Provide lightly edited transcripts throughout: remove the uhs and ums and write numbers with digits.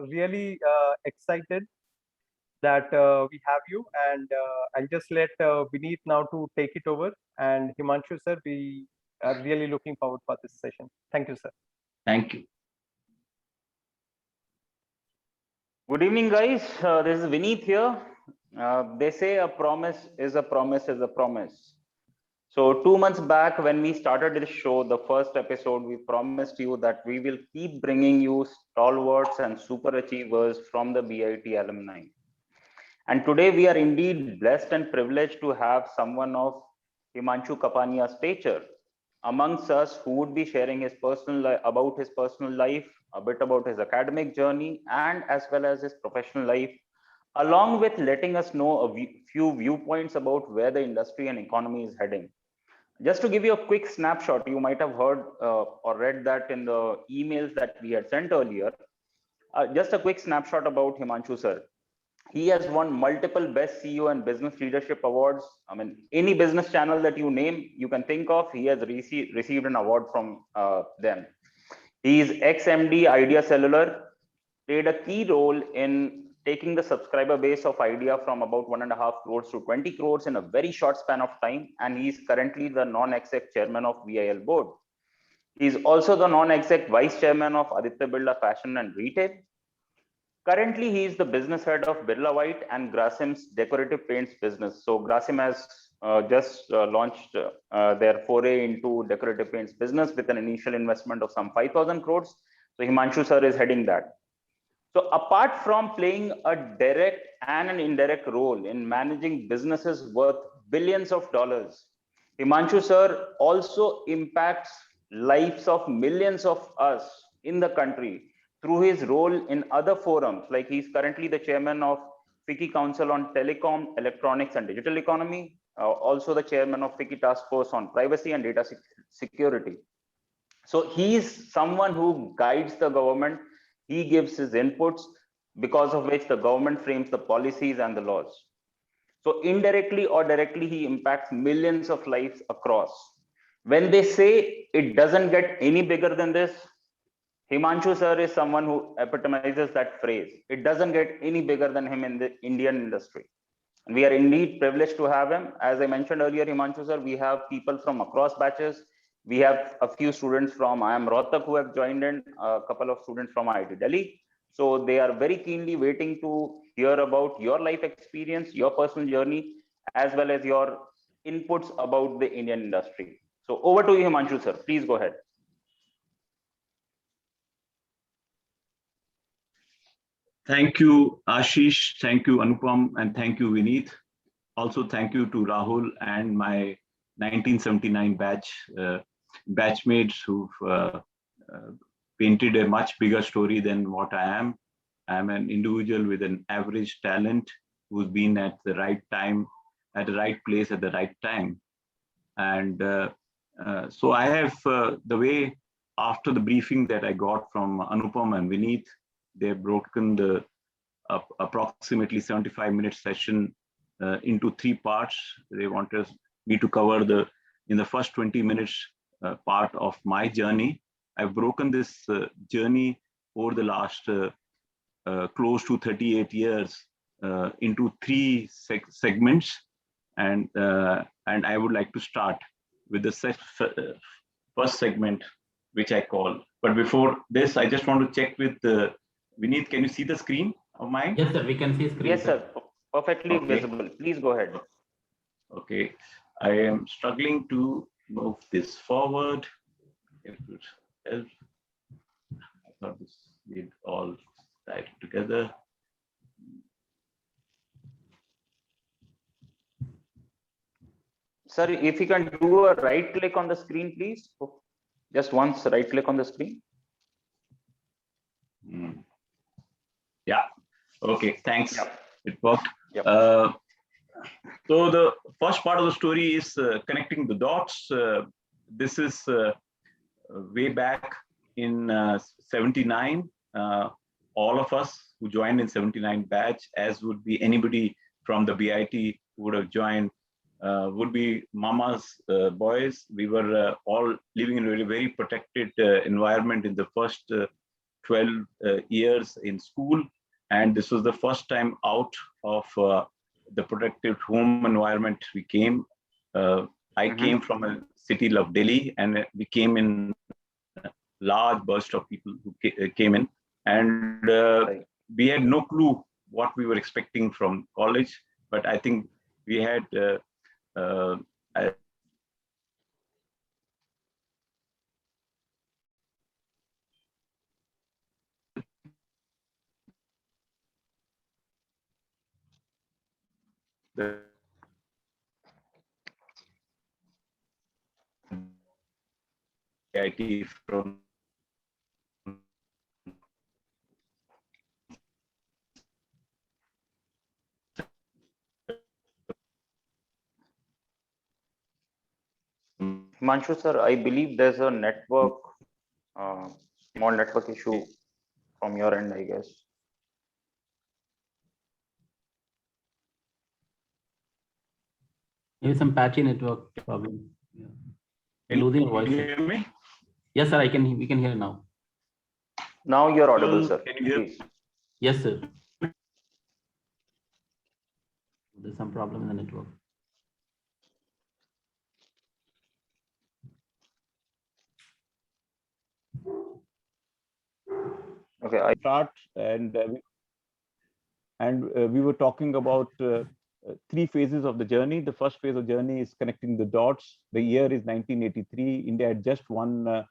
really excited that we have you, and I'll just let Vineet now to take it over. And Himanshu sir, we are really looking forward for this session. Thank you, sir. Thank you. Good evening, guys. This is Vineet here. They say a promise is a promise is a promise. So 2 months back, when we started this show, the first episode, we promised you that we will keep bringing you stalwarts and super achievers from the BIT alumni. And today we are indeed blessed and privileged to have someone of Himanshu Kapania's stature amongst us, who would be sharing his about his personal life, a bit about his academic journey, and as well as his professional life, along with letting us know a few viewpoints about where the industry and economy is heading. Just to give you a quick snapshot, you might have heard or read that in the emails that we had sent earlier. Just a quick snapshot about Himanshu sir. He has won multiple best CEO and business leadership awards. I mean, any business channel that you name, you can think of, he has received an award from them. He is ex-MD Idea Cellular, played a key role in taking the subscriber base of Idea from about 1.5 crores to 20 crores in a very short span of time. And he is currently the non-exec chairman of VIL board. He is also the non-exec vice chairman of Aditya Birla Fashion and Retail. Currently, he is the business head of Birla White and Grasim's decorative paints business. So Grasim has just launched their foray into decorative paints business with an initial investment of some 5,000 crores. So Himanshu sir is heading that. So apart from playing a direct and an indirect role in managing businesses worth billions of dollars, Himanshu sir also impacts lives of millions of us in the country through his role in other forums. Like, he's currently the chairman of FICCI Council on Telecom, Electronics and Digital Economy, also the chairman of FICCI Task Force on Privacy and Data Security. So he's someone who guides the government. He gives his inputs, because of which the government frames the policies and the laws. So indirectly or directly, he impacts millions of lives across. When they say it doesn't get any bigger than this, Himanshu sir is someone who epitomizes that phrase. It doesn't get any bigger than him in the Indian industry. And we are indeed privileged to have him. As I mentioned earlier, Himanshu sir, we have people from across batches. We have a few students from IIM Rohtak who have joined in, a couple of students from IIT Delhi. So they are very keenly waiting to hear about your life experience, your personal journey, as well as your inputs about the Indian industry. So over to you, Himanshu sir. Please go ahead. Thank you, Ashish. Thank you, Anupam. And thank you, Vineet. Also, thank you to Rahul and my 1979 batchmates who've painted a much bigger story than what I am. I'm an individual with an average talent who's been at the right time, at the right place at the right time. And so I have the way, after the briefing that I got from Anupam and Vineet, they've broken the approximately 75-minute session into 3 parts. They wanted me to cover in the first 20 minutes part of my journey. I've broken this journey over the last close to 38 years into 3 segments, and I would like to start with the first segment, which I call. But before this, I just want to check with Vineet. Can you see the screen of mine? Yes, sir. We can see screen. Yes, sir. Perfectly visible. Please go ahead. Okay. I am struggling to move this forward. If it helps. I thought this we'd all type together. Sir, if you can do a right click on the screen, please. Just once, right click on the screen. Yeah. Okay. Thanks. Yep. It worked. Yep. So the first part of the story is connecting the dots. This is way back in 79. All of us who joined in 79 batch, as would be anybody from the BIT who would have joined, would be mama's boys. We were all living in a very, very protected environment in the first 12 years in school, and this was the first time out of the protected home environment we came. I came from a city of Delhi, and we came in large burst of people who came in, and we had no clue what we were expecting from college. But I think we had the IT from Himanshu sir, I believe there's a network, small network issue from your end, I guess. Maybe some patchy network problem. Yeah. Can Losing you voice. hear me? Yes, sir. We can hear now. Now you're audible, Well, sir. can you hear? Please. Yes, sir. There's some problem in the network. Okay, I start, and we were talking about 3 phases of the journey. The first phase of journey is connecting the dots. The year is 1983. India had just won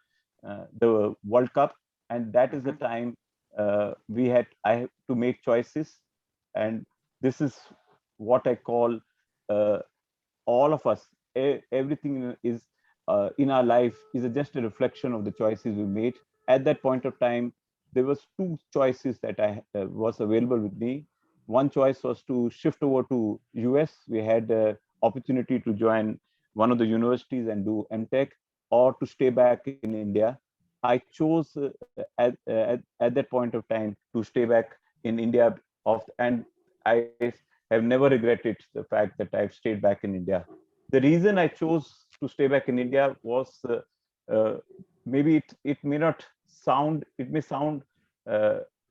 the World Cup, and that is the time I had to make choices. And this is what I call all of us. Everything is in our life is just a reflection of the choices we made. At that point of time, there was 2 choices that I was available with me. One choice was to shift over to US. We had opportunity to join one of the universities and do MTech, or to stay back in India. I chose at that point of time to stay back in India, and I have never regretted the fact that I've stayed back in India. The reason I chose to stay back in India was maybe it may sound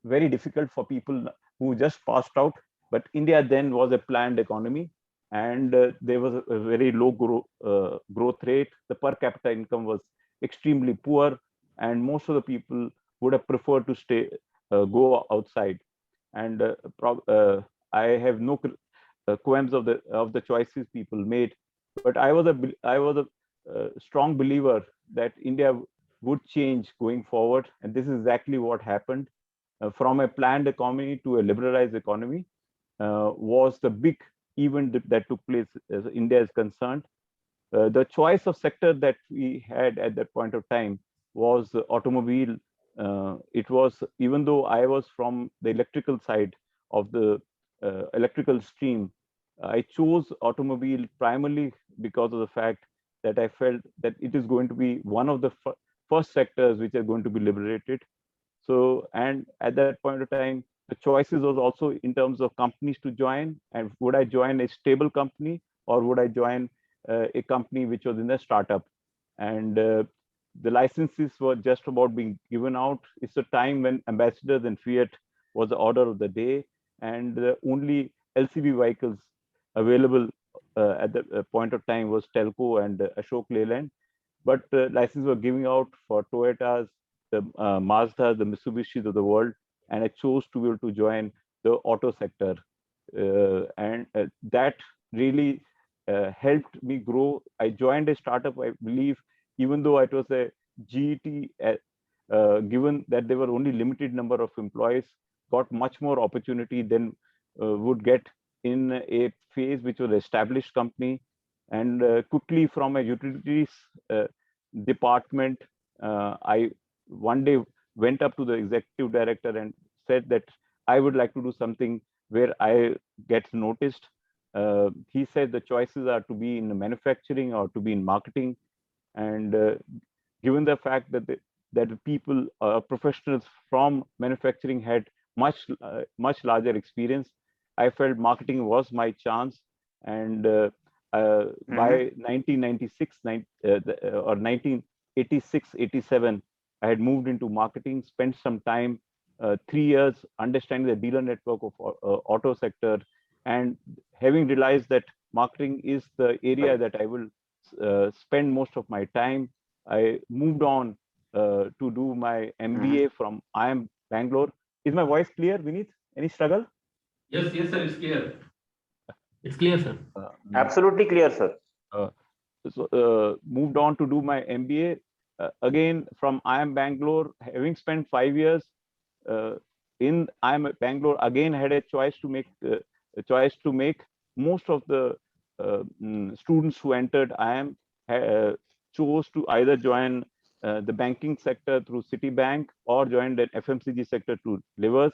very difficult for people who just passed out, but India then was a planned economy, and there was a very low growth rate. The per capita income was extremely poor, and most of the people would have preferred to go outside. And I have no qualms of the choices people made, but I was a strong believer that India would change going forward, and this is exactly what happened. From a planned economy to a liberalized economy was the big event that took place as India is concerned. The choice of sector that we had at that point of time was automobile. It was, even though I was from the electrical side of the electrical stream, I chose automobile primarily because of the fact that I felt that it is going to be one of the first sectors which are going to be liberated. So, and at that point of time, the choices was also in terms of companies to join, and would I join a stable company, or would I join a company which was in a startup? And the licenses were just about being given out. It's a time when ambassadors and Fiat was the order of the day, and the only LCV vehicles available at the point of time was Telco and Ashok Leyland. But licenses were giving out for Toyotas, the Mazda, the Mitsubishis of the world, and I chose to be able to join the auto sector. And that really helped me grow. I joined a startup, I believe, even though it was a GET, given that there were only limited number of employees, got much more opportunity than would get in a phase which was an established company. And quickly from a utilities department, I one day went up to the executive director and said that I would like to do something where I get noticed. He said the choices are to be in manufacturing or to be in marketing. And given the fact that the people, professionals from manufacturing had much larger experience, I felt marketing was my chance. And by 1996 or 1986, 87, I had moved into marketing, spent some time, 3 years understanding the dealer network of auto sector, and having realized that marketing is the area that I will spend most of my time, I moved on to do my MBA from IIM Bangalore. Is my voice clear, Vineet? Any struggle? Yes, yes, sir, it's clear. It's clear, sir. Absolutely clear, sir. So moved on to do my MBA again from IIM Bangalore, having spent 5 years in IIM Bangalore. Again, had a choice to make. Most of the students who entered IIM chose to either join the banking sector through Citibank or joined an FMCG sector through Livers.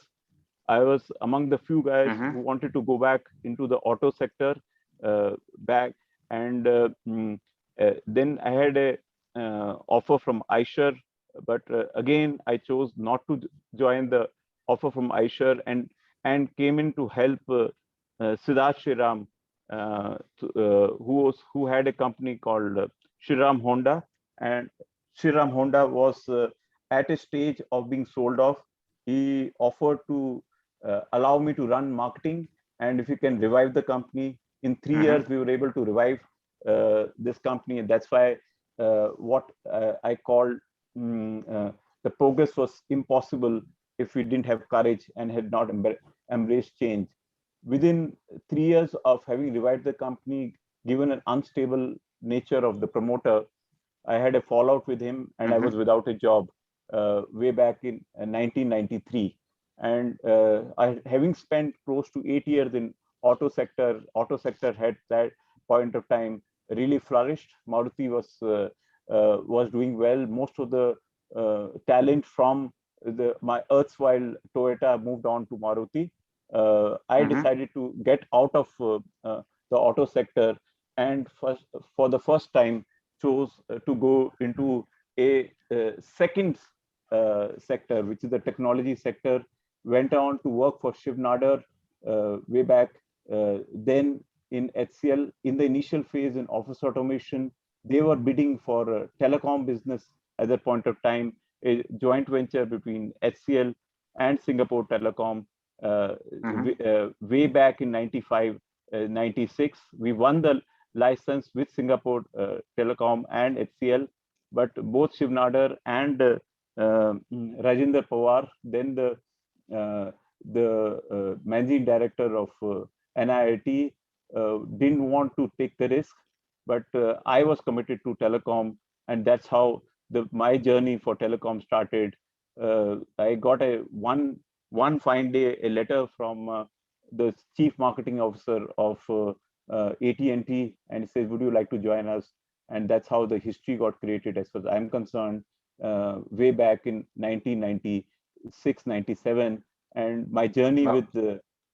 I was among the few guys who wanted to go back into the auto sector back, and then I had a offer from Eicher, but again I chose not to join the offer from Eicher, and came in to help Siddharth Shriram, who had a company called Shriram Honda, and Shriram Honda was at a stage of being sold off. He offered to allow me to run marketing, and if you can revive the company. In 3 years, we were able to revive this company, and that's why what I called the progress was impossible if we didn't have courage and had not embraced change. Within 3 years of having revived the company, given an unstable nature of the promoter, I had a fallout with him, and I was without a job way back in 1993. And having spent close to 8 years in auto sector had that point of time really flourished. Maruti was doing well. Most of the talent from my erstwhile Toyota moved on to Maruti. I decided to get out of the auto sector, and for the first time chose to go into a second sector, which is the technology sector. Went on to work for Shiv Nadar way back. Then in HCL, in the initial phase in office automation, they were bidding for telecom business at that point of time, a joint venture between HCL and Singapore Telecom. Way back in 95, 96, we won the license with Singapore Telecom and HCL, but both Shiv Nadar and Rajinder Pawar, then the managing director of NIIT, didn't want to take the risk, but I was committed to telecom, and that's how my journey for telecom started. I got one fine day a letter from the chief marketing officer of AT&T, and he says, "Would you like to join us?" And that's how the history got created, as far as I'm concerned, way back in 1996, 97. And my journey with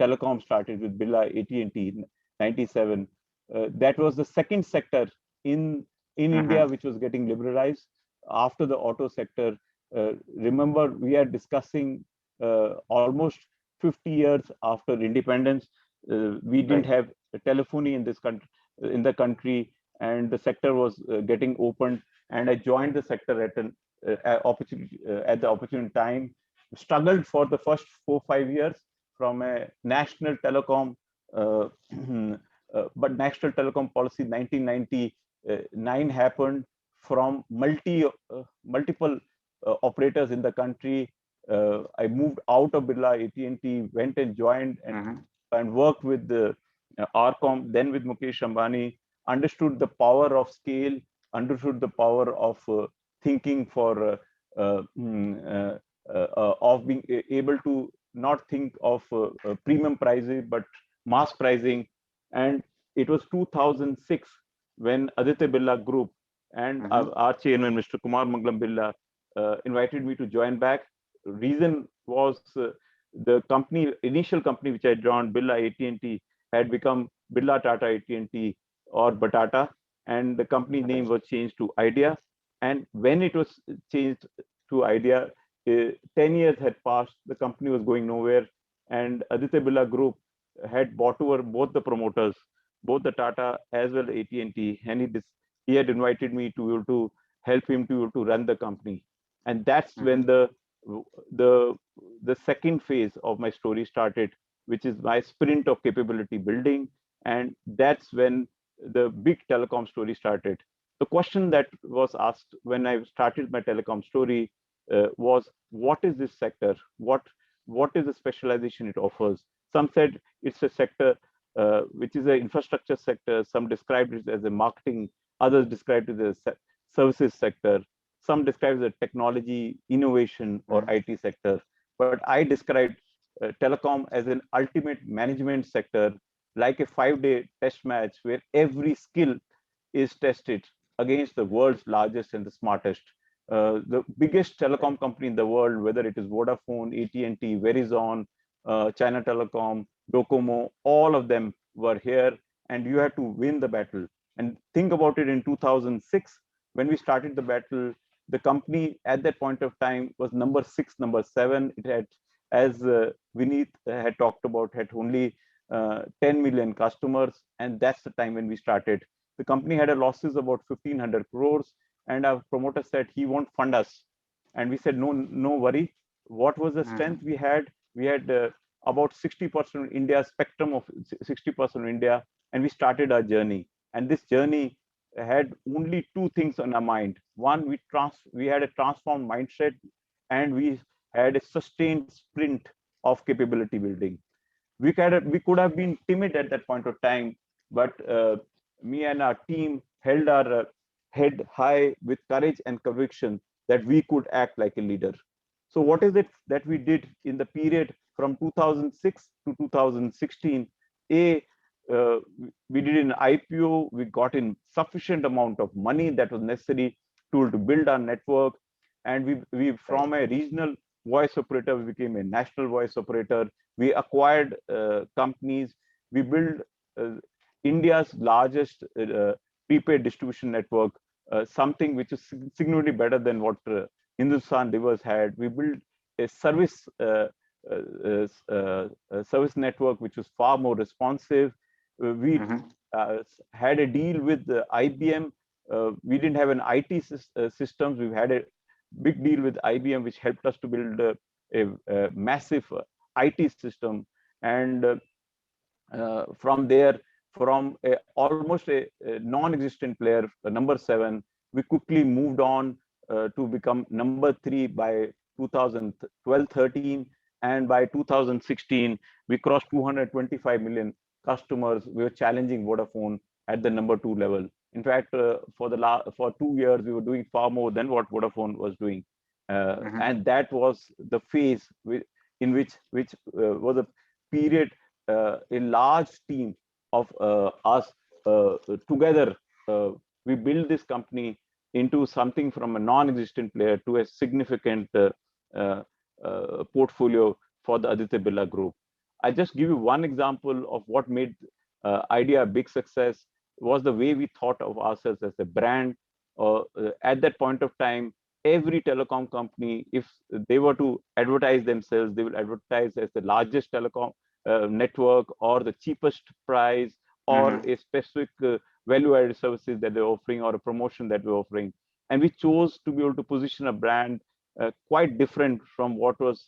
telecom started with Birla AT&T 97. That was the second sector in India which was getting liberalized after the auto sector. Remember, we are discussing almost 50 years after independence. We didn't have telephony in the country, and the sector was getting opened. And I joined the sector at the opportune time. Struggled for the first 4-5 years from a national telecom, but national telecom policy 1999 happened from multiple operators in the country. I moved out of Birla AT&T, went and joined and worked with the Arcom, then with Mukesh Ambani, understood the power of scale, understood the power of thinking for of being able to not think of premium pricing, but mass pricing. And it was 2006 when Aditya Birla Group and our chairman, Mr. Kumar Mangalam Birla, invited me to join back. Reason was the initial company which I joined, Birla AT&T, had become Birla Tata AT&T or Batata, and the company name was changed to Idea. And when it was changed to Idea, 10 years had passed, the company was going nowhere, and Aditya Birla Group had bought over both the promoters, both the Tata as well as AT&T, and he had invited me to help him to run the company. And that's when the second phase of my story started, which is my sprint of capability building. And that's when the big telecom story started. The question that was asked when I started my telecom story was, what is this sector? What is the specialization it offers? Some said it's a sector which is an infrastructure sector. Some described it as a marketing. Others described it as a services sector. Some describe it as a technology, innovation, or IT sector. But I described telecom as an ultimate management sector, like a 5-day test match where every skill is tested against the world's largest and the smartest. The biggest telecom company in the world, whether it is Vodafone, AT&T, Verizon, China Telecom, Docomo, all of them were here, and you had to win the battle. And think about it, in 2006, when we started the battle, the company at that point of time was number 6, number 7. It had, as Vineet had talked about, had only 10 million customers. And that's the time when we started. The company had a losses about 1,500 crores. And our promoter said he won't fund us. And we said, no worry. What was the strength we had? We had about 60% of India, spectrum of 60% of India. And we started our journey. And this journey had only 2 things on our mind. One, we had a transformed mindset, and we had a sustained sprint of capability building. We could have been timid at that point of time, but me and our team held our head high with courage and conviction that we could act like a leader. So what is it that we did in the period from 2006 to 2016? We did an IPO. We got in sufficient amount of money that was necessary to build our network. And we from a regional voice operator, we became a national voice operator. We acquired companies. We built India's largest prepaid distribution network, something which is significantly better than what Hindustan Rivers had. We built a service network which was far more responsive. We had a deal with IBM. We didn't have an IT systems. We've had a big deal with IBM, which helped us to build a massive IT system. And from there, from almost a non-existent player, number 7, we quickly moved on to become number 3 by 2012-13. And by 2016, we crossed 225 million customers. We were challenging Vodafone at the number 2 level. In fact, for 2 years, we were doing far more than what Vodafone was doing. And that was the phase in which was a period, a large team of us together. We built this company into something from a non-existent player to a significant portfolio for the Aditya Birla Group. I just give you one example of what made Idea a big success. Was the way we thought of ourselves as a brand. At that point of time, every telecom company, if they were to advertise themselves, they will advertise as the largest telecom network, or the cheapest price, or a specific value-added services that they're offering, or a promotion that we're offering. And we chose to be able to position a brand quite different from what was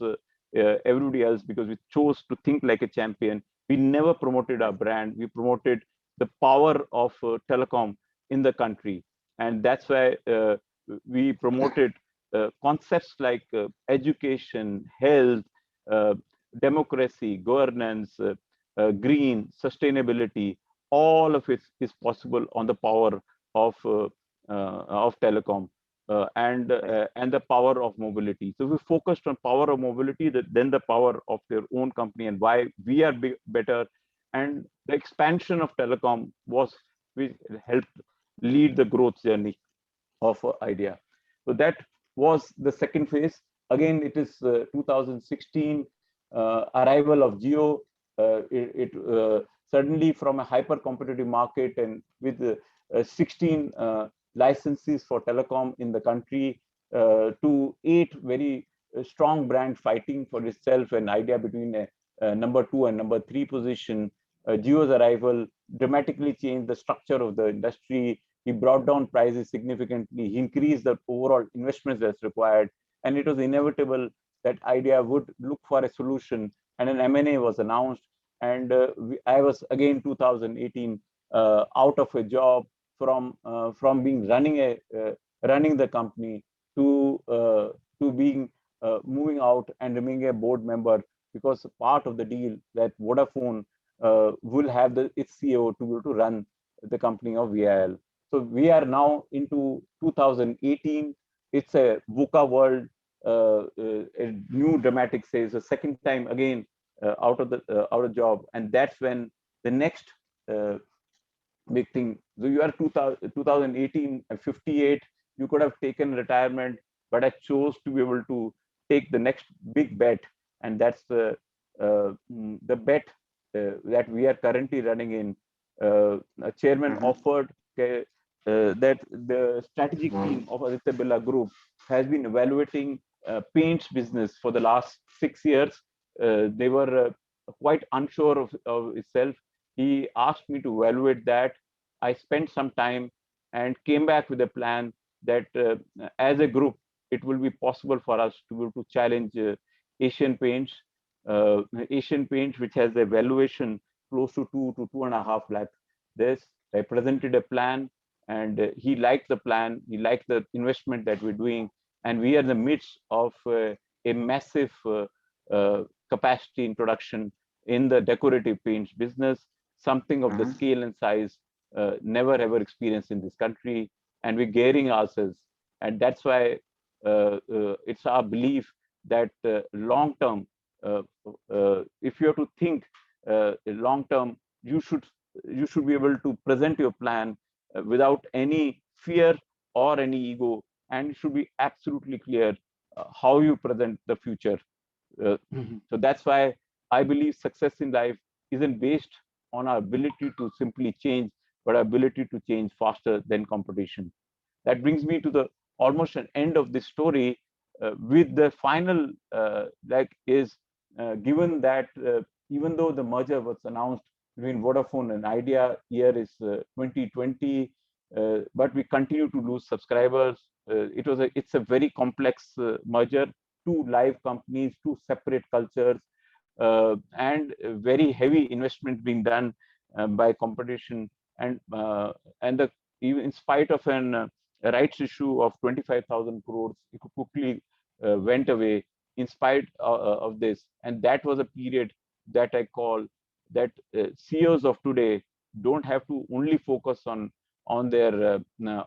everybody else, because we chose to think like a champion. We never promoted our brand. We promoted the power of telecom in the country. And that's why we promoted concepts like education, health, democracy, governance, green, sustainability. All of it is possible on the power of telecom and the power of mobility. So we focused on power of mobility, then the power of their own company, and why we are better. And the expansion of telecom was, we helped lead the growth journey of Idea. So that was the second phase. Again, it is 2016, arrival of Jio. Suddenly, from a hyper competitive market, and with 16 licenses for telecom in the country, to 8 very strong brand fighting for itself, an Idea between a number 2 and number 3 position. Jio's arrival dramatically changed the structure of the industry. He brought down prices significantly. He increased the overall investments that's required. and it was inevitable that idea would look for a solution, and an M&A was announced. And I was again 2018 out of a job from being running the company to being moving out and remaining a board member, because part of the deal that Vodafone will have its CEO to be able to run the company of VIL. So we are now into 2018. It's a VUCA world, a new dramatic phase, a second time again out of job, and that's when the next big thing. So you are 2018 and 58. You could have taken retirement, but I chose to be able to take the next big bet, and that's the bet that we are currently running in. A chairman offered that the strategic team of Aditya Birla Group has been evaluating paints business for the last 6 years. They were quite unsure of itself. He asked me to evaluate that. I spent some time and came back with a plan that as a group, it will be possible for us to be able to challenge Asian Paints. Asian Paints, which has a valuation close to 2 to 2.5 lakh. I presented a plan, and he liked the plan. He liked the investment that we're doing, and we are in the midst of a massive capacity introduction in the decorative paints business, something of the scale and size never ever experienced in this country, and we're gearing ourselves. And that's why it's our belief that long term, if you have to think long term, you should be able to present your plan without any fear or any ego, and it should be absolutely clear how you present the future. So that's why I believe success in life isn't based on our ability to simply change, but our ability to change faster than competition. That brings me to the almost an end of this story with the final given that even though the merger was announced between Vodafone and Idea, year is 2020, but we continue to lose subscribers. It's a very complex merger, two live companies, two separate cultures, and very heavy investment being done by competition, and even in spite of a rights issue of 25,000 crores, it quickly went away in spite of this. And that was a period that I call that CEOs of today don't have to only focus on their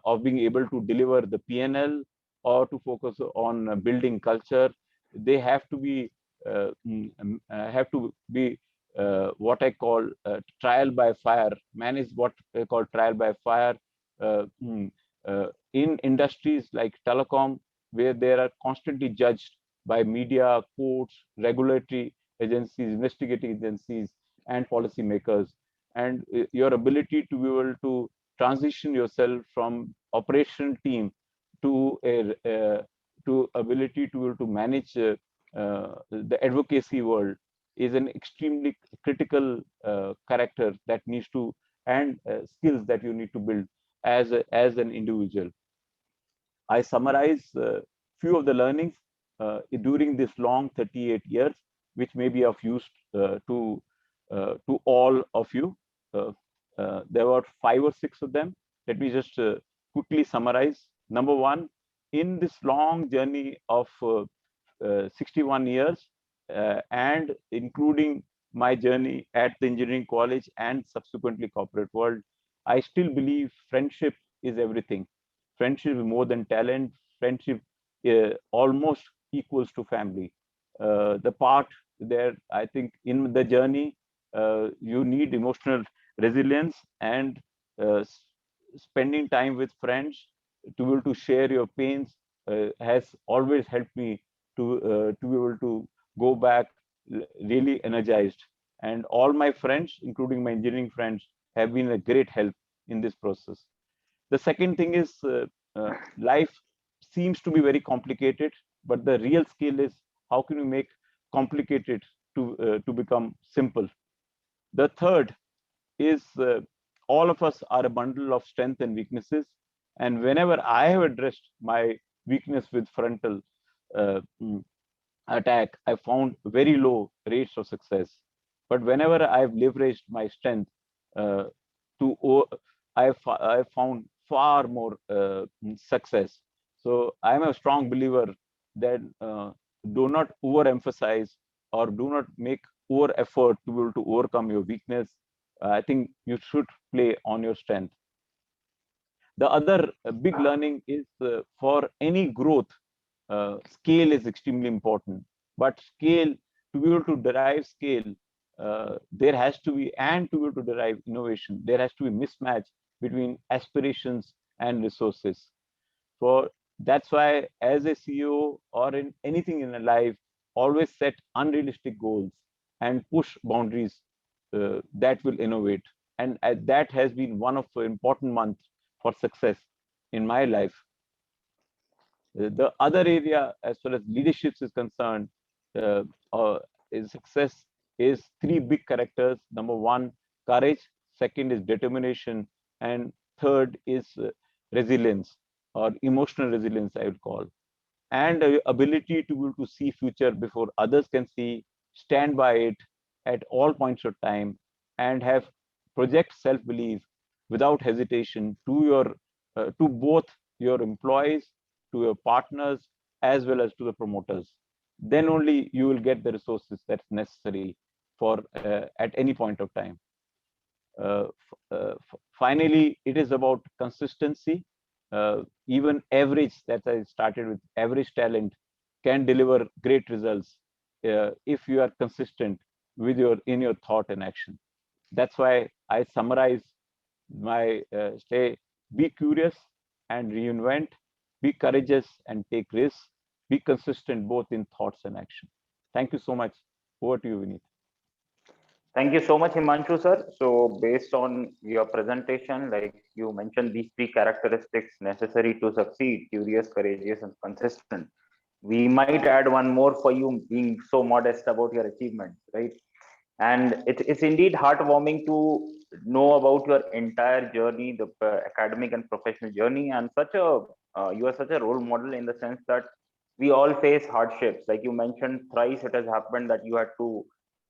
of being able to deliver the P&L or to focus on building culture. They have to be what I call trial by fire. Manage what I call trial by fire in industries like telecom, where they are constantly judged by media, courts, regulatory agencies, investigating agencies, and policymakers. And your ability to be able to transition yourself from operational team to ability to be able to manage the advocacy world is an extremely critical character that needs to, and skills that you need to build as an individual. I summarize a few of the learnings during this long 38 years, which may be of use to all of you. There were 5 or 6 of them. Let me just quickly summarize. Number one, in this long journey of 61 years, and including my journey at the engineering college and subsequently corporate world, I still believe friendship is everything. Friendship is more than talent. Friendship almost equals to family. The part there, I think, in the journey, you need emotional resilience, and spending time with friends to be able to share your pains has always helped me to be able to go back really energized. And all my friends, including my engineering friends, have been a great help in this process. The second thing is life seems to be very complicated, but the real skill is how can you make complicated to become simple. The third is all of us are a bundle of strength and weaknesses. And whenever I have addressed my weakness with frontal, attack, I found very low rates of success. But whenever I've leveraged my strength I found far more success. So I'm a strong believer that do not overemphasize or do not make over effort to be able to overcome your weakness. I think you should play on your strength. The other big learning is for any growth, scale is extremely important. But scale, to be able to derive scale, there has to be, and to be able to derive innovation, there has to be mismatch between aspirations and resources. So that's why, as a CEO or in anything in a life, always set unrealistic goals and push boundaries that will innovate. And that has been one of the important months for success in my life. The other area, as far as leadership is concerned, is success is three big characters. Number one, courage. Second is determination, and third is resilience or emotional resilience, I would call, and ability to be able to see future before others can see, stand by it at all points of time, and have project self-belief without hesitation to your to both your employees, to your partners, as well as to the promoters. Then only you will get the resources that's necessary for at any point of time. Finally, it is about consistency. Even average, that I started with, average talent can deliver great results if you are consistent with in your thought and action. That's why I summarize my say: be curious and reinvent, be courageous and take risks, be consistent both in thoughts and action. Thank you so much. Over to you, Vineet. Thank you so much, Himanshu sir. So based on your presentation, like you mentioned, these three characteristics necessary to succeed: curious, courageous, and consistent. We might add one more for you, being so modest about your achievements, right? And it's indeed heartwarming to know about your entire journey, the academic and professional journey, and you are such a role model in the sense that we all face hardships. Like you mentioned, thrice it has happened that you had to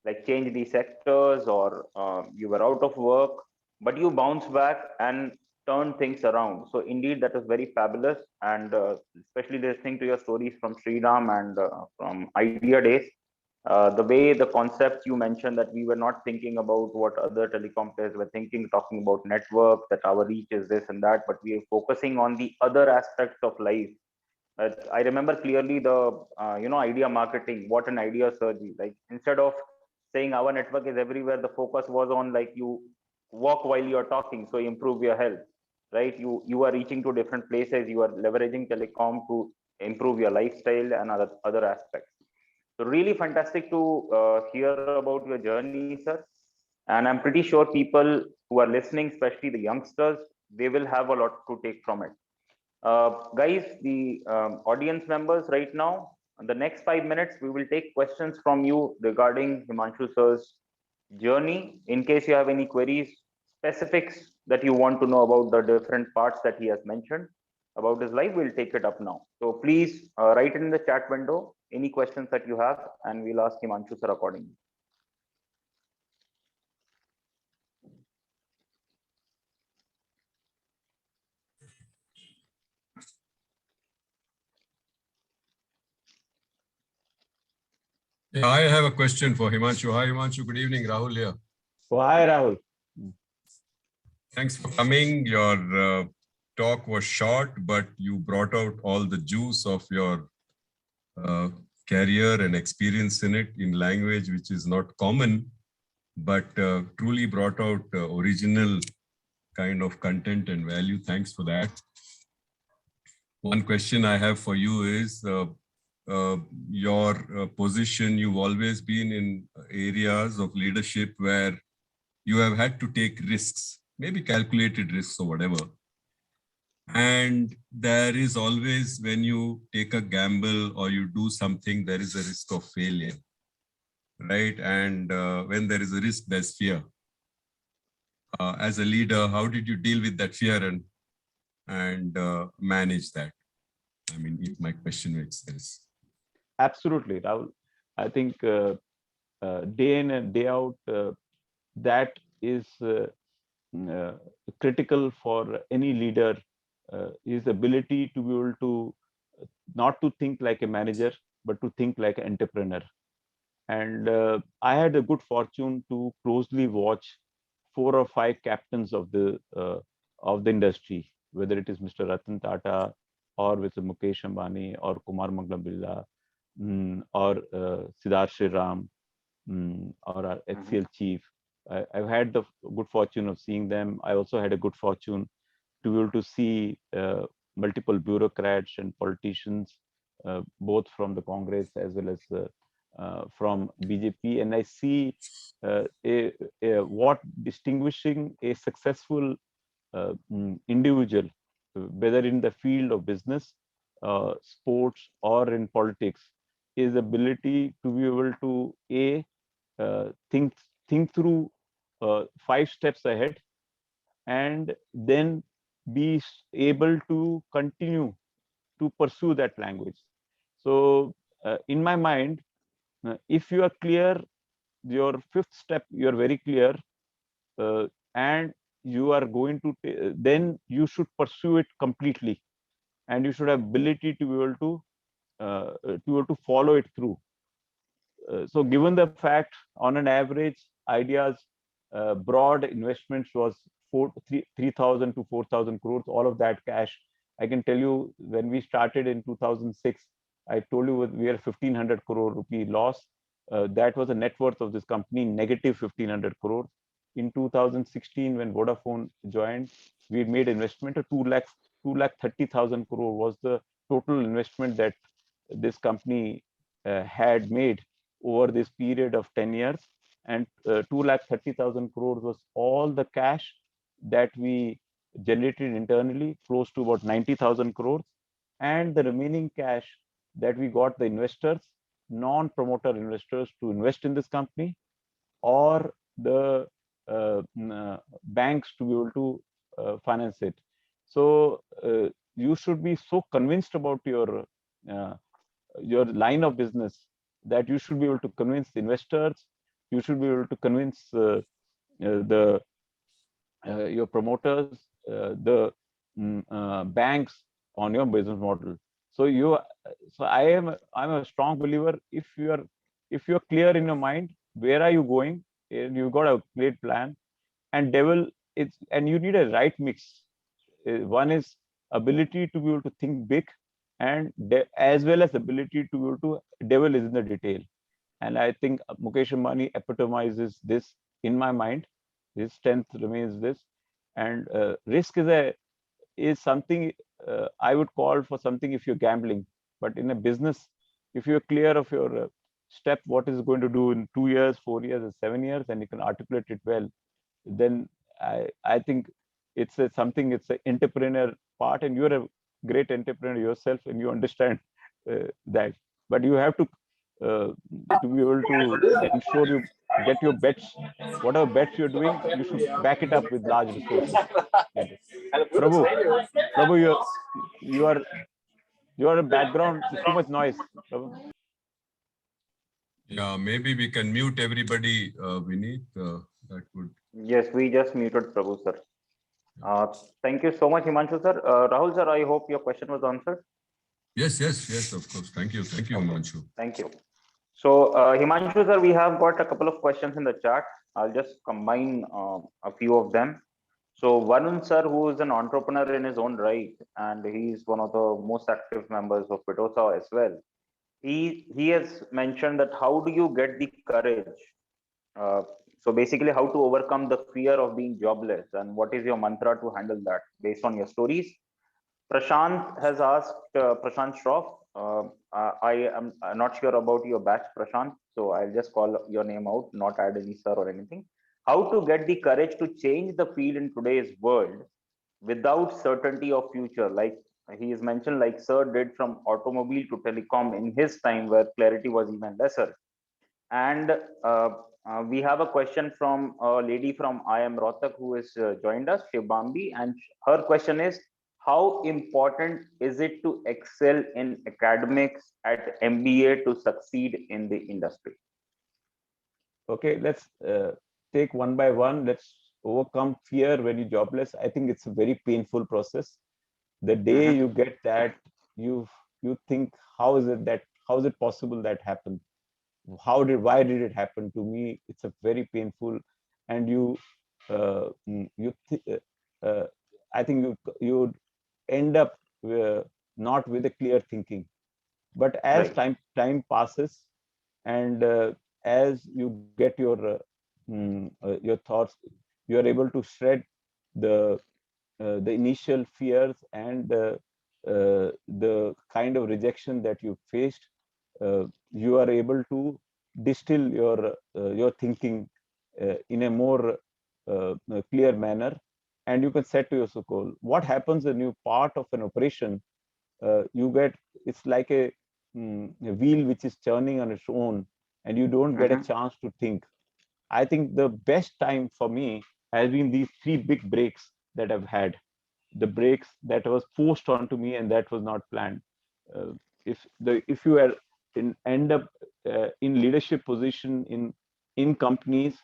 like change the sectors, or you were out of work, but you bounced back and turned things around. So indeed, that is very fabulous, and especially listening to your stories from Sriram and from Idea Days. The way the concepts you mentioned, that we were not thinking about what other telecom players were thinking, talking about network, that our reach is this and that, but we are focusing on the other aspects of life. I remember clearly the idea marketing, what an idea surgery. Like instead of saying our network is everywhere, the focus was on like you walk while you're talking, so improve your health, right? You are reaching to different places, you are leveraging telecom to improve your lifestyle and other aspects. So really fantastic to hear about your journey, sir. And I'm pretty sure people who are listening, especially the youngsters, they will have a lot to take from it. Guys, the audience members right now, in the next 5 minutes, we will take questions from you regarding Himanshu sir's journey. In case you have any queries, specifics that you want to know about the different parts that he has mentioned about his life, we'll take it up now. So please write in the chat window any questions that you have, and we'll ask Himanshu sir accordingly. Yeah, I have a question for Himanshu. Hi, Himanshu. Good evening. Rahul here. Oh, hi, Rahul. Thanks for coming. Your talk was short, but you brought out all the juice of your career and experience in it in language, which is not common, but truly brought out original kind of content and value. Thanks for that. One question I have for you is, your position, you've always been in areas of leadership where you have had to take risks, maybe calculated risks or whatever. And there is always, when you take a gamble or you do something, there is a risk of failure, right? And when there is a risk, there's fear. As a leader, how did you deal with that fear and manage that? I mean, if my question makes sense. Absolutely, Rahul. I think day in and day out, that is uh, critical for any leader, is ability to be able to not to think like a manager, but to think like an entrepreneur. And I had a good fortune to closely watch 4 or 5 captains of the industry, whether it is Mr. Ratan Tata or with Mukesh Ambani or Kumar Mangalam Birla, or Siddharth Shriram, or our HCL chief. I've had the good fortune of seeing them. I also had a good fortune to be able to see multiple bureaucrats and politicians, both from the Congress as well as from BJP, and I see what distinguishing a successful individual, whether in the field of business, sports, or in politics, is ability to be able to think through 5 steps ahead, and then be able to continue to pursue that language. So in my mind, if you are clear, your 5th step, you are very clear, and you are going to then you should pursue it completely, and you should have ability to be able to follow it through. So given the fact, on an average, ideas broad investments was 3,000 to 4,000 crores, all of that cash. I can tell you, when we started in 2006, I told you we are 1,500 crore rupee loss. That was the net worth of this company, negative 1,500 crores. In 2016, when Vodafone joined, we made investment of 2,30,000 crore was the total investment that this company had made over this period of 10 years. And 2,30,000 crores was all the cash that we generated internally, close to about 90,000 crores. And the remaining cash that we got the investors, non-promoter investors, to invest in this company, or the banks to be able to finance it. So you should be so convinced about your line of business that you should be able to convince the investors, you should be able to convince the your promoters, the banks on your business model. So I'm a strong believer, if you're clear in your mind, where are you going, and you've got a great plan, and you need a right mix. One is ability to be able to think big, and as well as ability to be able to devil is in the detail. And I think Mukesh Ambani epitomizes this in my mind. His strength remains this, and risk is something I would call for something if you're gambling. But in a business, if you're clear of your step, what is going to do in 2 years, 4 years, or 7 years, and you can articulate it well, then I think it's something. It's an entrepreneur part, and you're a great entrepreneur yourself, and you understand that. But you have to be able to ensure you get your bets. Whatever bets you're doing, you should back it up with large resources. Prabhu, you are a background. There's too much noise, Prabhu. Yeah, maybe we can mute everybody, Vineet. That would. Yes, we just muted Prabhu, sir. Thank you so much, Himanshu, sir. Rahul, sir, I hope your question was answered. Yes, of course. Thank you, Himanshu. Thank you. So, Himanshu, sir, we have got a couple of questions in the chat. I'll just combine a few of them. So, Varun, sir, who is an entrepreneur in his own right, and he's one of the most active members of Pitosa as well. He has mentioned that how do you get the courage? So basically, how to overcome the fear of being jobless, and what is your mantra to handle that based on your stories? Prashant has asked, Prashant Shroff, I am not sure about your batch, Prashant, so I'll just call your name out, not add any sir or anything. How to get the courage to change the field in today's world without certainty of future? Like he is mentioned, like sir did from automobile to telecom in his time, where clarity was even lesser. And we have a question from a lady from IIM Rohtak who has joined us, Shivambi, and her question is, how important is it to excel in academics at MBA to succeed in the industry? Okay, let's take one by one. Let's overcome fear when you're jobless. I think it's a very painful process. The day you get that, you think, how is it possible that happened? Why did it happen to me? It's a very painful, and I think you end up not with a clear thinking. But as Right. time passes, and as you get your thoughts, you are able to shred the initial fears and the kind of rejection that you faced. You are able to distill your thinking in a more clear manner, and you can set to yourself goal. What happens when you part of an operation? You get, it's like a wheel which is turning on its own, and you don't get a chance to think. I think the best time for me has been these three big breaks that I've had. The breaks that was forced onto me, and that was not planned. Uh, if you are end up in leadership position in companies,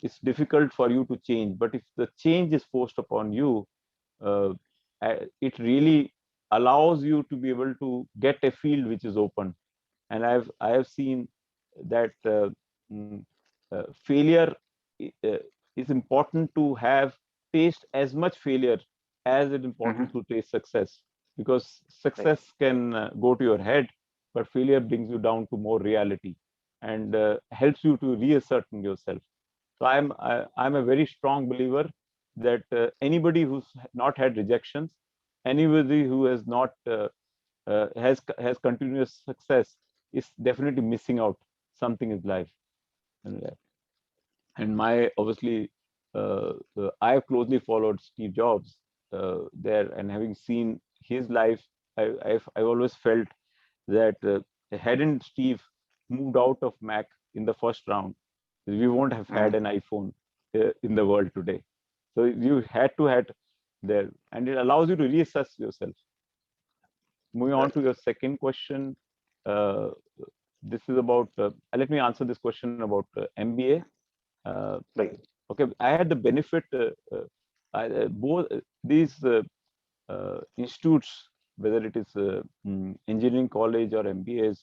it's difficult for you to change. But if the change is forced upon you, uh, it really allows you to be able to get a field which is open. And I have seen that mm, failure uh, is important to have taste as much failure as it important to taste success, because success can go to your head, but failure brings you down to more reality and helps you to reassert yourself. So I'm a very strong believer that anybody who's not had rejections, anybody who has not has continuous success, is definitely missing out something in life. And my obviously, I have closely followed Steve Jobs there, and having seen his life, I've always felt that hadn't Steve moved out of Mac in the first round, we won't have had an iPhone in the world today. So you had to had there, and it allows you to reassess yourself. Moving on to your second question, uh, this is about. Let me answer this question about MBA. Right. Okay, I had the benefit. Both these institutes, whether it is engineering college or MBAs,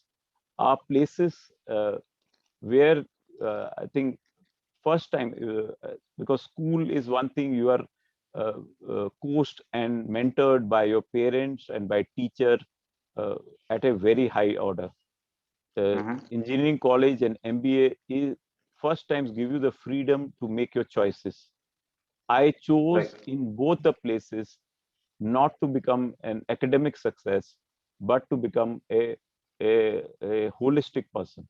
are places where I think first time, because school is one thing, you are coached and mentored by your parents and by teacher at a very high order. Engineering college and MBA is first times give you the freedom to make your choices. I chose Right. in both the places not to become an academic success, but to become a holistic person.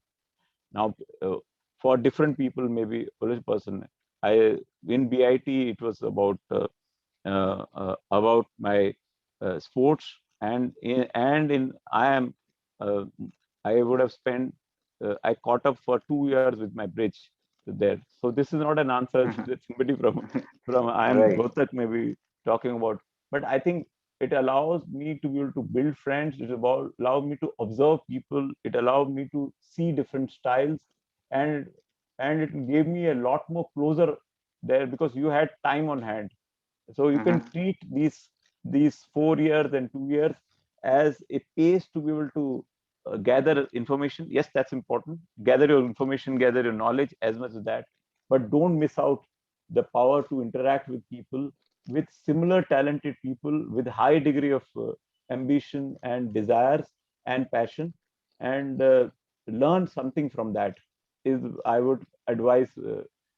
Now, for different people, maybe holistic person. I in BIT it was about my sports, and in uh, I would have spent I caught up for 2 years with my bridge there. So this is not an answer that somebody from I am Right. Rohtak maybe talking about, but I think it allows me to be able to build friends. It allow me to observe people. It allowed me to see different styles, and it gave me a lot more closer there, because you had time on hand. So you can treat these 4 years and 2 years as a pace to be able to gather information. Yes, that's important. Gather your information, gather your knowledge as much as that, but don't miss out the power to interact with people, with similar talented people, with high degree of ambition and desires and passion, and learn something from that. Is I would advise.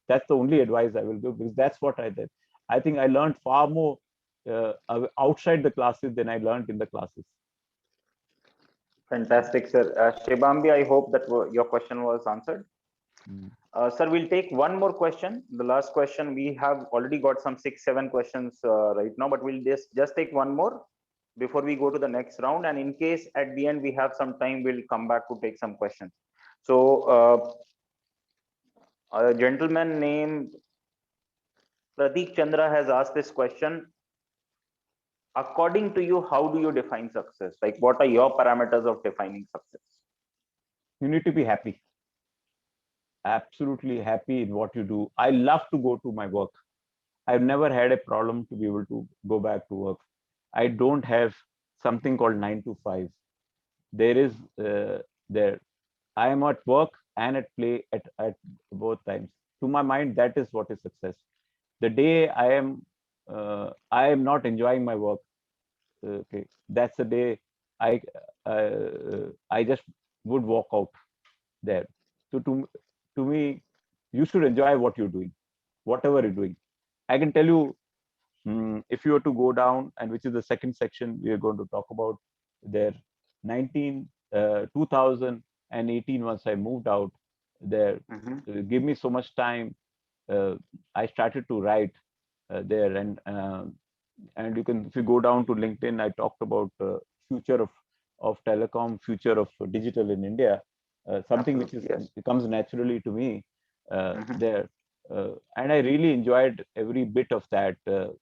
That's the only advice I will give, because that's what I did. I think I learned far more outside the classes than I learned in the classes. Fantastic, sir. Shibambi, I hope that your question was answered. Sir, we'll take one more question. The last question, we have already got some 6-7 questions right now, but we'll just take one more before we go to the next round. And in case at the end we have some time, we'll come back to take some questions. So a gentleman named Pratik Chandra has asked this question. according to you, how do you define success? Like, what are your parameters of defining success? You need to be happy, absolutely happy in what you do. I love to go to my work. I've never had a problem to be able to go back to work. I don't have something called 9 to 5. There is there. I am at work and at play at both times. To my mind, that is what is success. The day I am not enjoying my work, okay, that's the day I just would walk out there. So to me, you should enjoy what you're doing, whatever you're doing. I can tell you, if you were to go down, and which is the second section we are going to talk about there, 2018, once I moved out there, give me so much time. I started to write there, and you can, if you go down to LinkedIn, I talked about future of telecom, future of digital in India, something which is comes naturally to me there, and I really enjoyed every bit of that to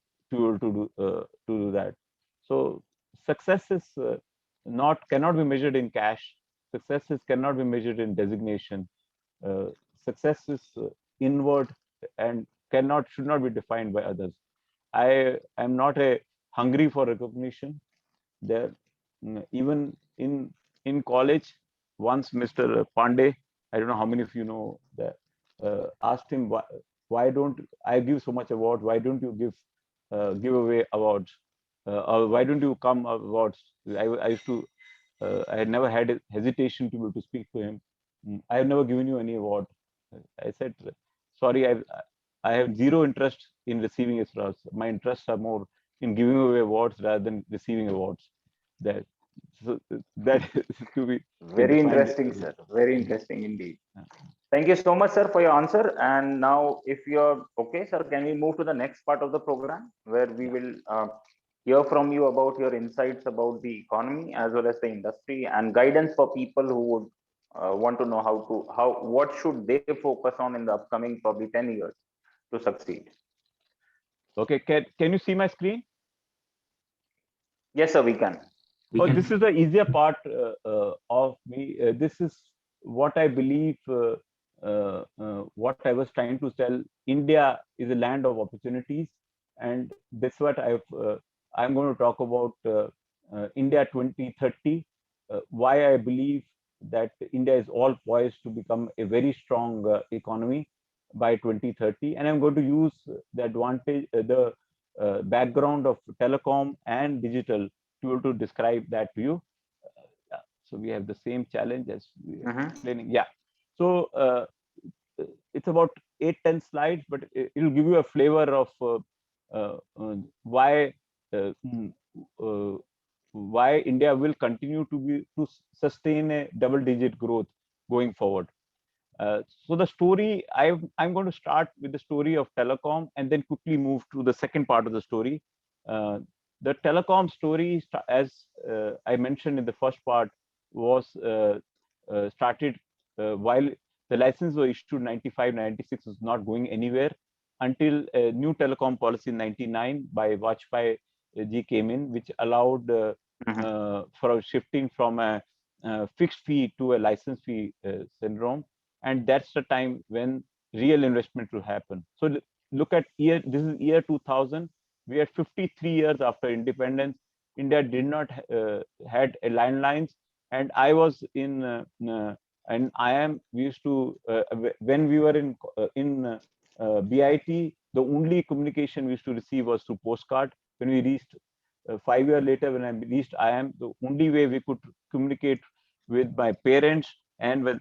do that. So success is cannot be measured in cash. Success cannot be measured in designation. Success is inward and should not be defined by others. I am not hungry for recognition. There, even in college, once Mr. Pandey, I don't know how many of you know that, asked him why don't I give so much award? Why don't you give away awards? Or why don't you come awards? I used to. I had never had a hesitation to be able to speak to him. I have never given you any award. I said, sorry, I have zero interest in receiving awards. My interests are more in giving away awards rather than receiving awards. That so that to be very interesting, sir. Very interesting indeed. Thank you so much, sir, for your answer. And now, if you're okay, sir, can we move to the next part of the program where we will hear from you about your insights about the economy as well as the industry and guidance for people who would want to know what should they focus on in the upcoming probably 10 years to succeed. Okay, can you see my screen? Yes, sir, we can. This is the easier part of me. This is what I believe. What I was trying to tell. India is a land of opportunities, and that's what I'm going to talk about. India 2030. Why I believe that India is all poised to become a very strong economy by 2030, and I'm going to use the advantage, the background of telecom and digital to describe that to you. So we have the same challenge as we are explaining. Yeah. So it's about 8-10 slides, but it'll give you a flavor of why India will continue to sustain a double-digit growth going forward. So the story, I'm going to start with the story of telecom and then quickly move to the second part of the story. The telecom story, as I mentioned in the first part, was started while the license was issued 95, 96 was not going anywhere until a new telecom policy in 99 by Vajpayee ji came in, which allowed for shifting from a fixed fee to a license fee syndrome. And that's the time when real investment will happen. So look at this is year 2000. We are 53 years after independence. India did not had a landlines, and I was in and I am. We used to when we were in BIT, the only communication we used to receive was through postcard. When we reached 5 years later, when I reached IIM, the only way we could communicate with my parents and with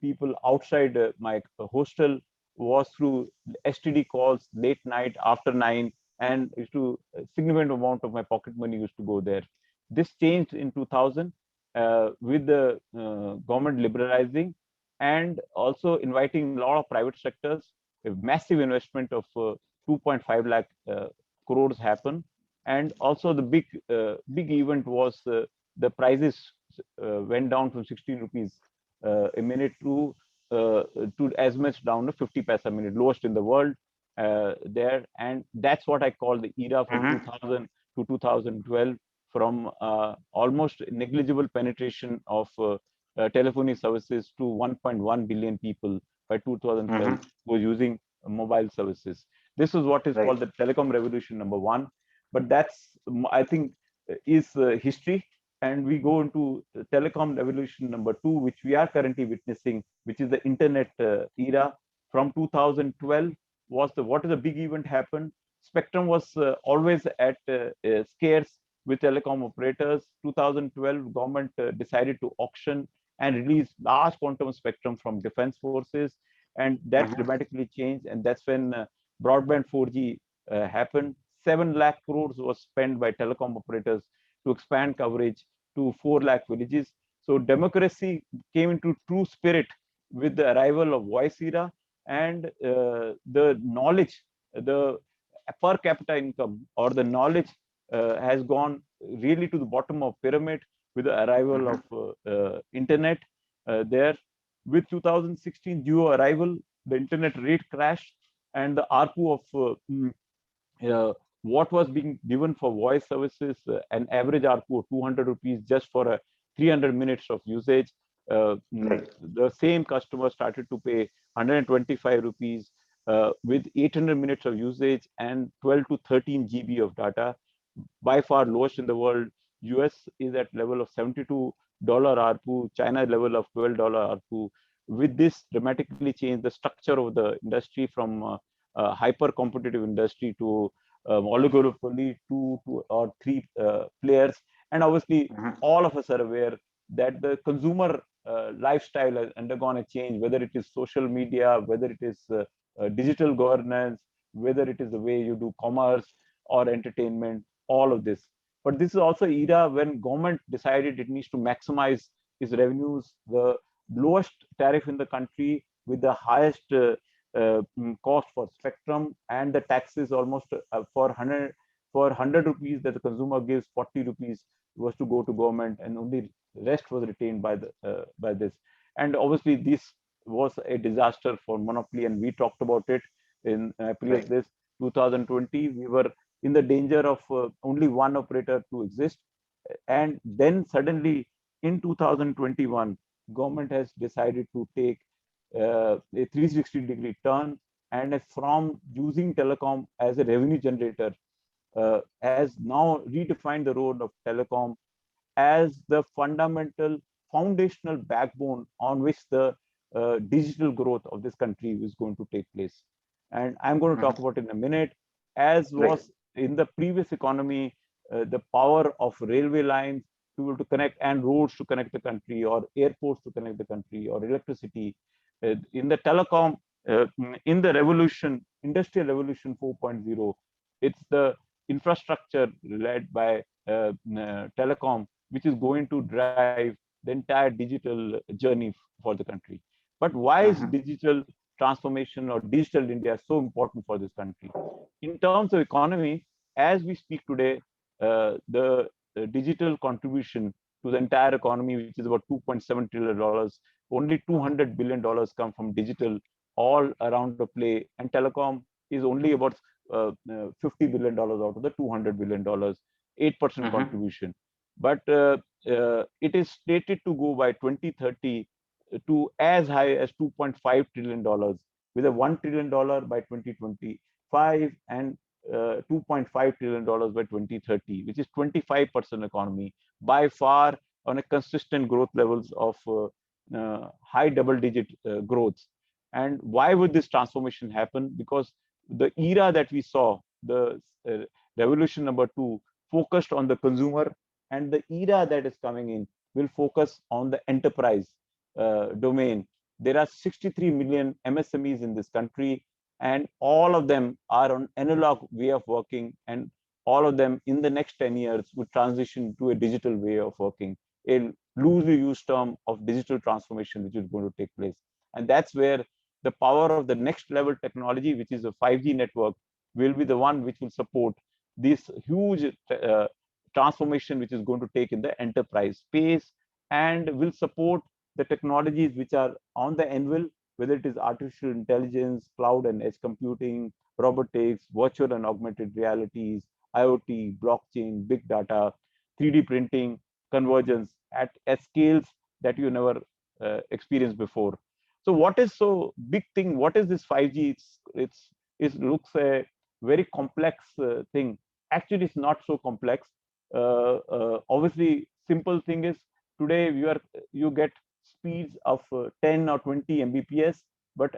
people outside my hostel was through STD calls late night after 9, and used to a significant amount of my pocket money used to go there. This changed in 2000 with the government liberalizing and also inviting a lot of private sectors. A massive investment of 2.5 lakh crores happened, and also the big event was the prices went down from 16 rupees a minute to as much down to 50 paisa a minute, lowest in the world there. And that's what I call the era from 2000 to 2012, from almost negligible penetration of telephony services to 1.1 billion people by 2012 were using mobile services. This is what is Right. called the telecom revolution number one. But that's, I think, is history. And we go into telecom revolution number two, which we are currently witnessing, which is the internet era. From 2012, what is the big event happened? Spectrum was always at scarce with telecom operators. 2012, government decided to auction and release large quantum spectrum from defense forces, and that dramatically changed. And that's when broadband 4G happened. 7 lakh crores was spent by telecom operators to expand coverage to 4 lakh villages. So democracy came into true spirit with the arrival of voice era, and the knowledge, the per capita income or the knowledge has gone really to the bottom of pyramid with the arrival of internet there. With 2016 Jio arrival, the internet rate crashed, and the ARPU of what was being given for voice services, an average ARPU of 200 rupees just for a 300 minutes of usage. The same customer started to pay 125 rupees with 800 minutes of usage and 12 to 13 GB of data. By far lowest in the world. US is at level of $72 ARPU, China level of $12 ARPU. With this dramatically changed the structure of the industry from hyper competitive industry to oligopoly, two or three players. And obviously, all of us are aware that the consumer lifestyle has undergone a change, whether it is social media, whether it is digital governance, whether it is the way you do commerce or entertainment, all of this. But this is also an era when government decided it needs to maximize its revenues. The lowest tariff in the country with the highest cost for spectrum, and the taxes almost for 100 rupees that the consumer gives, 40 rupees was to go to government, and only rest was retained by the by this. And obviously this was a disaster for monopoly, and we talked about it in previous this 2020. We were in the danger of only one operator to exist, and then suddenly in 2021 government has decided to take a 360-degree turn, and from using telecom as a revenue generator has now redefined the role of telecom as the fundamental foundational backbone on which the digital growth of this country is going to take place. And I'm going to talk about it in a minute. As was in the previous economy, the power of railway lines to be able to connect, and roads to connect the country, or airports to connect the country, or electricity. In the telecom, in the revolution, industrial revolution 4.0, it's the infrastructure led by telecom, which is going to drive the entire digital journey for the country. But why is digital transformation or digital India so important for this country? In terms of economy, as we speak today, the digital contribution to the entire economy, which is about $2.7 trillion, only $200 billion come from digital all around the play, and telecom is only about $50 billion out of the $200 billion, 8% contribution. But it is slated to go by 2030 to as high as $2.5 trillion, with a $1 trillion by 2025 and $2.5 trillion by 2030, which is 25% economy, by far on a consistent growth levels of high double-digit growth. And why would this transformation happen? Because the era that we saw, the revolution number two, focused on the consumer, and the era that is coming in will focus on the enterprise domain. There are 63 million MSMEs in this country, and all of them are on analog way of working, and all of them in the next 10 years would transition to a digital way of working, a loosely used term of digital transformation, which is going to take place. And that's where the power of the next level technology, which is a 5G network, will be the one which will support this huge transformation which is going to take in the enterprise space, and will support the technologies which are on the anvil, whether it is artificial intelligence, cloud and edge computing, robotics, virtual and augmented realities, IoT, blockchain, big data, 3D printing, convergence at scales that you never experienced before. So what is so big thing? What is this 5G? It looks a very complex thing. Actually, it's not so complex. Obviously, simple thing is today you get speeds of 10 or 20 Mbps, but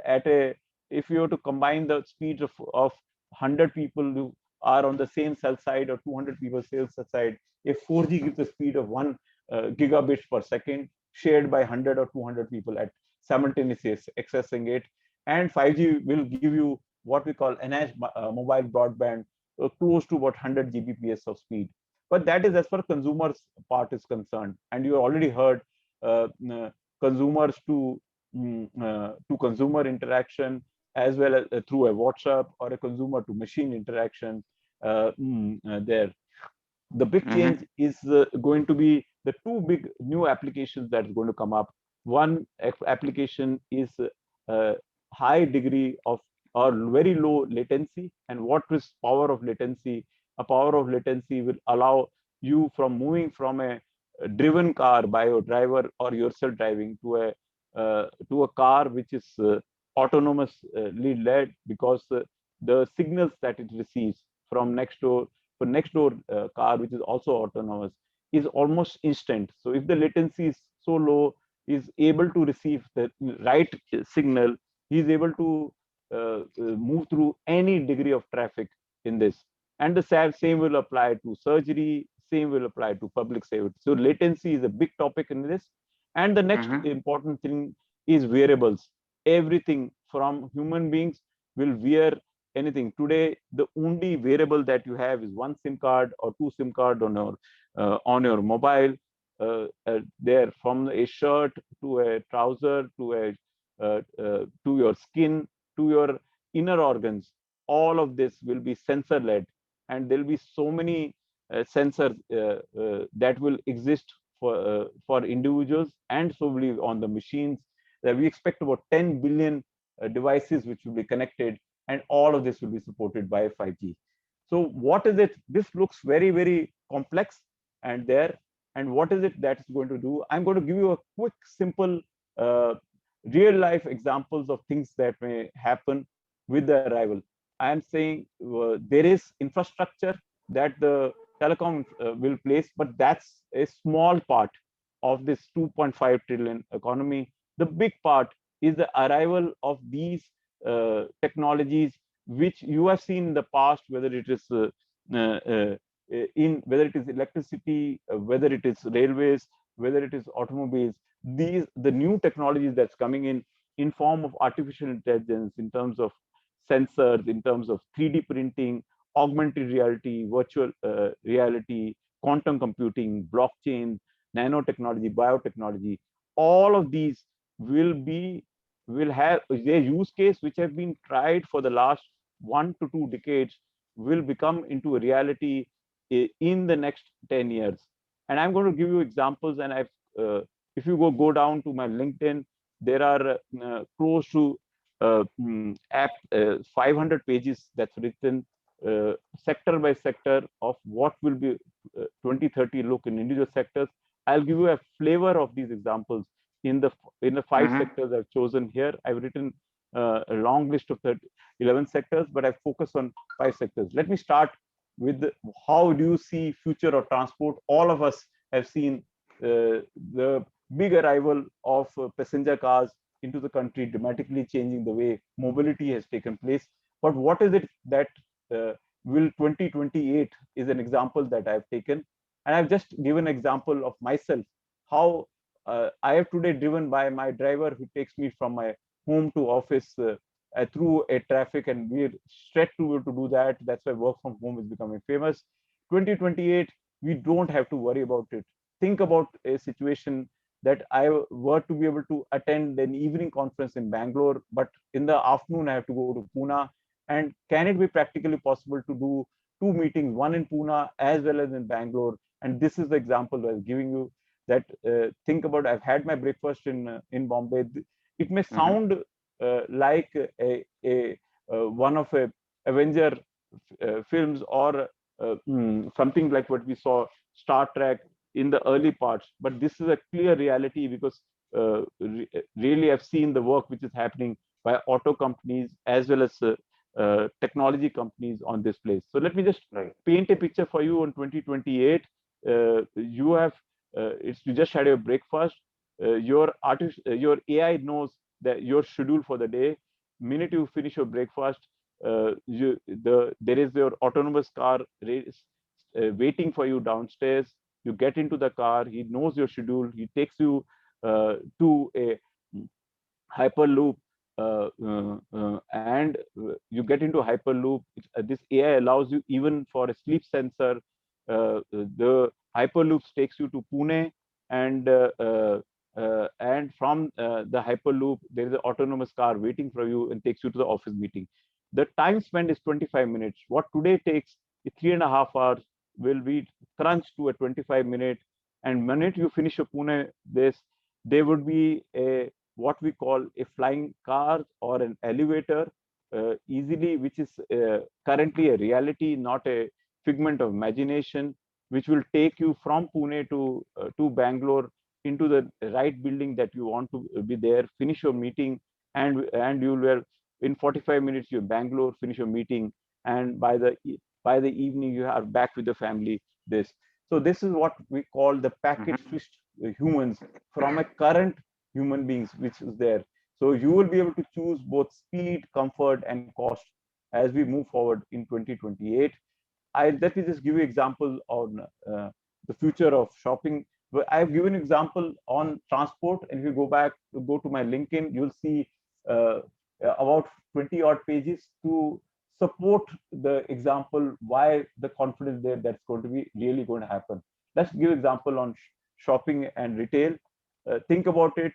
if you were to combine the speeds of 100 people who are on the same cell site or 200 people cell site, if 4G gives a speed of 1 gigabits per second shared by 100 or 200 people at simultaneously accessing it, and 5G will give you what we call enhanced mobile broadband close to about 100 Gbps of speed. But that is as far as consumers part is concerned, and you already heard consumers to consumer interaction as well as through a WhatsApp or a consumer to machine interaction there. The big change is going to be the two big new applications that is going to come up. One application is high degree of or very low latency. And what is power of latency? A power of latency will allow you from moving from a driven car by your driver or yourself driving to a car which is autonomously led, because the signals that it receives from next door car, which is also autonomous, is almost instant. So if the latency is so low, is able to receive the right signal, he is able to move through any degree of traffic in this. And the same will apply to surgery, same will apply to public safety. So latency is a big topic in this. And the next important thing is wearables. Everything from human beings will wear anything. Today, the only wearable that you have is one SIM card or two SIM card on your mobile. There, from a shirt to a trouser to your skin to your inner organs, all of this will be sensor led, and there'll be so many sensors that will exist for individuals, and so will on the machines. That we expect about 10 billion devices which will be connected, and all of this will be supported by 5G. So what is it? This looks very, very complex and there. And what is it that it's going to do? I'm going to give you a quick, simple, real life examples of things that may happen with the arrival. I am saying there is infrastructure that the telecom will place, but that's a small part of this 2.5 trillion economy. The big part is the arrival of these technologies, which you have seen in the past, whether it is whether it is electricity, whether it is railways, whether it is automobiles. The new technologies that's coming in form of artificial intelligence, in terms of sensors, in terms of 3D printing, augmented reality, virtual reality, quantum computing, blockchain, nanotechnology, biotechnology, all of these will have their use case, which have been tried for the last 1 to 2 decades, will become into a reality in the next 10 years. And I'm going to give you examples. And if you go down to my LinkedIn, there are close to 500 pages that's written sector by sector of what will be 2030 look in individual sectors. I'll give you a flavor of these examples in the 5 sectors I've chosen here. I've written a long list of 11 sectors, but I focus on 5 sectors. Let me start with how do you see future of transport? All of us have seen the big arrival of passenger cars into the country, dramatically changing the way mobility has taken place. But what is it that will 2028 is an example that I've taken. And I've just given an example of myself, how I have today driven by my driver who takes me from my home to office through a traffic, and we're stretched to do that. That's why work from home is becoming famous. 2028, we don't have to worry about it. Think about a situation that I were to be able to attend an evening conference in Bangalore, but in the afternoon I have to go to Pune. And can it be practically possible to do 2 meetings, one in Pune as well as in Bangalore? And this is the example I was giving you, that think about, I've had my breakfast in Bombay. It may sound like one of a Avenger films or something like what we saw Star Trek in the early parts, but this is a clear reality because really I've seen the work which is happening by auto companies as well as technology companies on this place. So let me just paint a picture for you on 2028. You have you just had your breakfast. Your AI knows that your schedule for the day. Minute you finish your breakfast, there is your autonomous car waiting for you downstairs. You get into the car. He knows your schedule. He takes you to a hyperloop, and you get into hyperloop. This AI allows you even for a sleep sensor. The hyperloops takes you to Pune, and from the hyperloop there is an autonomous car waiting for you and takes you to the office meeting. The time spent is 25 minutes. What today takes 3.5 hours will be crunched to a 25-minute. And minute you finish your Pune, there would be a what we call a flying car or an elevator easily, which is currently a reality, not a figment of imagination, which will take you from Pune to Bangalore into the right building that you want to be there, finish your meeting, and you will in 45 minutes you're Bangalore, finish your meeting, and by the evening you are back with the family. So this is what we call the package switched humans from a current human beings which is there. So you will be able to choose both speed, comfort, and cost as we move forward in 2028. Let me just give you example on the future of shopping. I've given example on transport, and if you go to my LinkedIn, you'll see about 20 odd pages to support the example why the confidence there that's going to be really going to happen. Let's give example on shopping and retail. Think about it.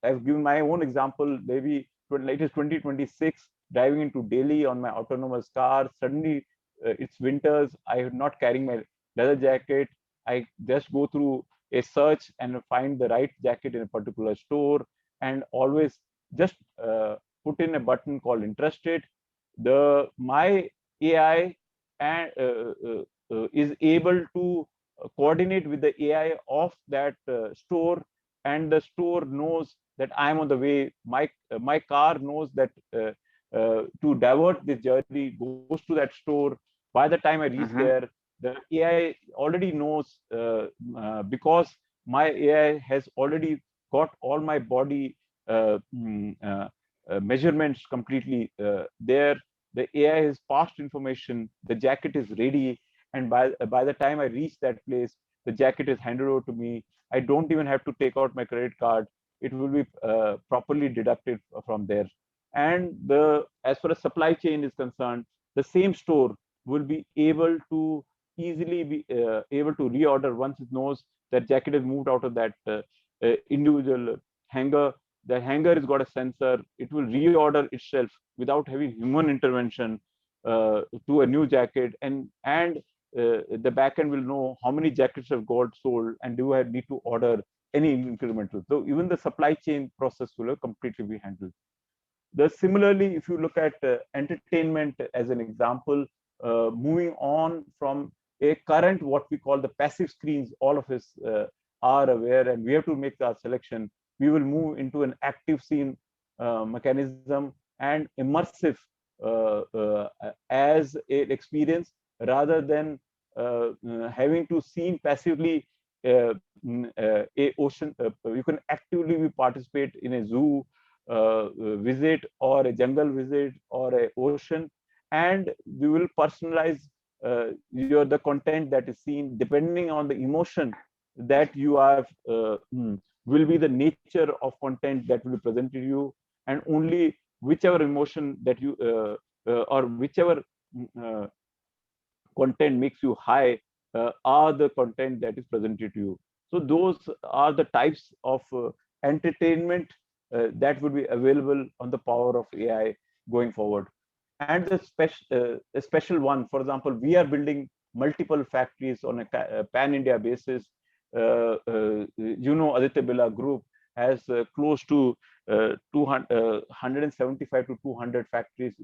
I've given my own example. Maybe latest 2026, driving into Delhi on my autonomous car. Suddenly, it's winters. I am not carrying my leather jacket. I just go through a search and find the right jacket in a particular store, and always just put in a button called interested. My AI and is able to coordinate with the AI of that store, and the store knows that I'm on the way. My car knows that to divert this journey goes to that store. By the time I reach there, the AI already knows because my AI has already got all my body measurements completely there. The AI has passed information. The jacket is ready, and by the time I reach that place, the jacket is handed over to me. I don't even have to take out my credit card. It will be properly deducted from there. And as far as supply chain is concerned, the same store will be able to easily be able to reorder once it knows that jacket is moved out of that individual hanger. The hanger has got a sensor. It will reorder itself without having human intervention to a new jacket, and the backend will know how many jackets have got sold, and do I need to order any incremental. So even the supply chain process will completely be handled. Similarly, if you look at entertainment as an example, moving on from a current what we call the passive screens, all of us are aware, and we have to make our selection. We will move into an active scene mechanism and immersive as an experience, rather than having to scene passively a ocean. You can actively participate in a zoo visit or a jungle visit or a ocean, and we will personalize the content that is seen depending on the emotion that you have. Will be the nature of content that will be presented to you, and only whichever emotion that you or whichever content makes you high are the content that is presented to you. So those are the types of entertainment that would be available on the power of AI going forward. And a special one, for example, we are building multiple factories on a pan-India basis. Aditya Birla Group has close to 175 to 200 factories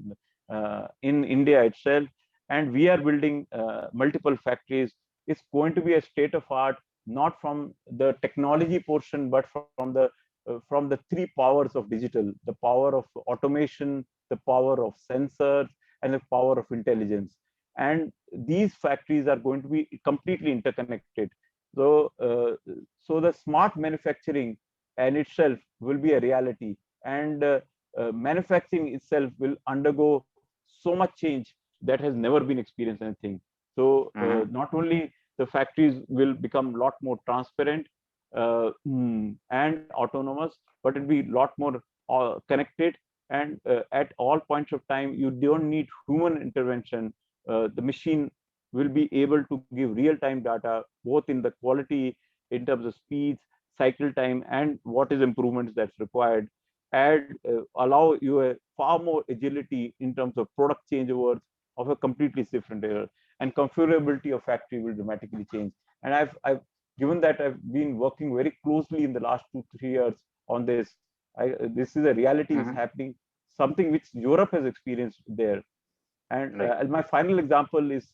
in India itself. and we are building multiple factories. It's going to be a state of art, not from the technology portion, but from the three powers of digital: the power of automation, the power of sensors, and the power of intelligence. And these factories are going to be completely interconnected. So, so the smart manufacturing and itself will be a reality, and manufacturing itself will undergo so much change that has never been experienced. Anything. So, not only the factories will become a lot more transparent and autonomous, but it'll be a lot more connected. And at all points of time, you don't need human intervention. The machine will be able to give real-time data, both in the quality, in terms of speeds, cycle time, and what is improvements that's required, and allow you a far more agility in terms of product changeovers of a completely different era, and configurability of factory will dramatically change. And I've given that I've been working very closely in the last 2-3 years on this. This is a reality is happening, something which Europe has experienced there. And my final example is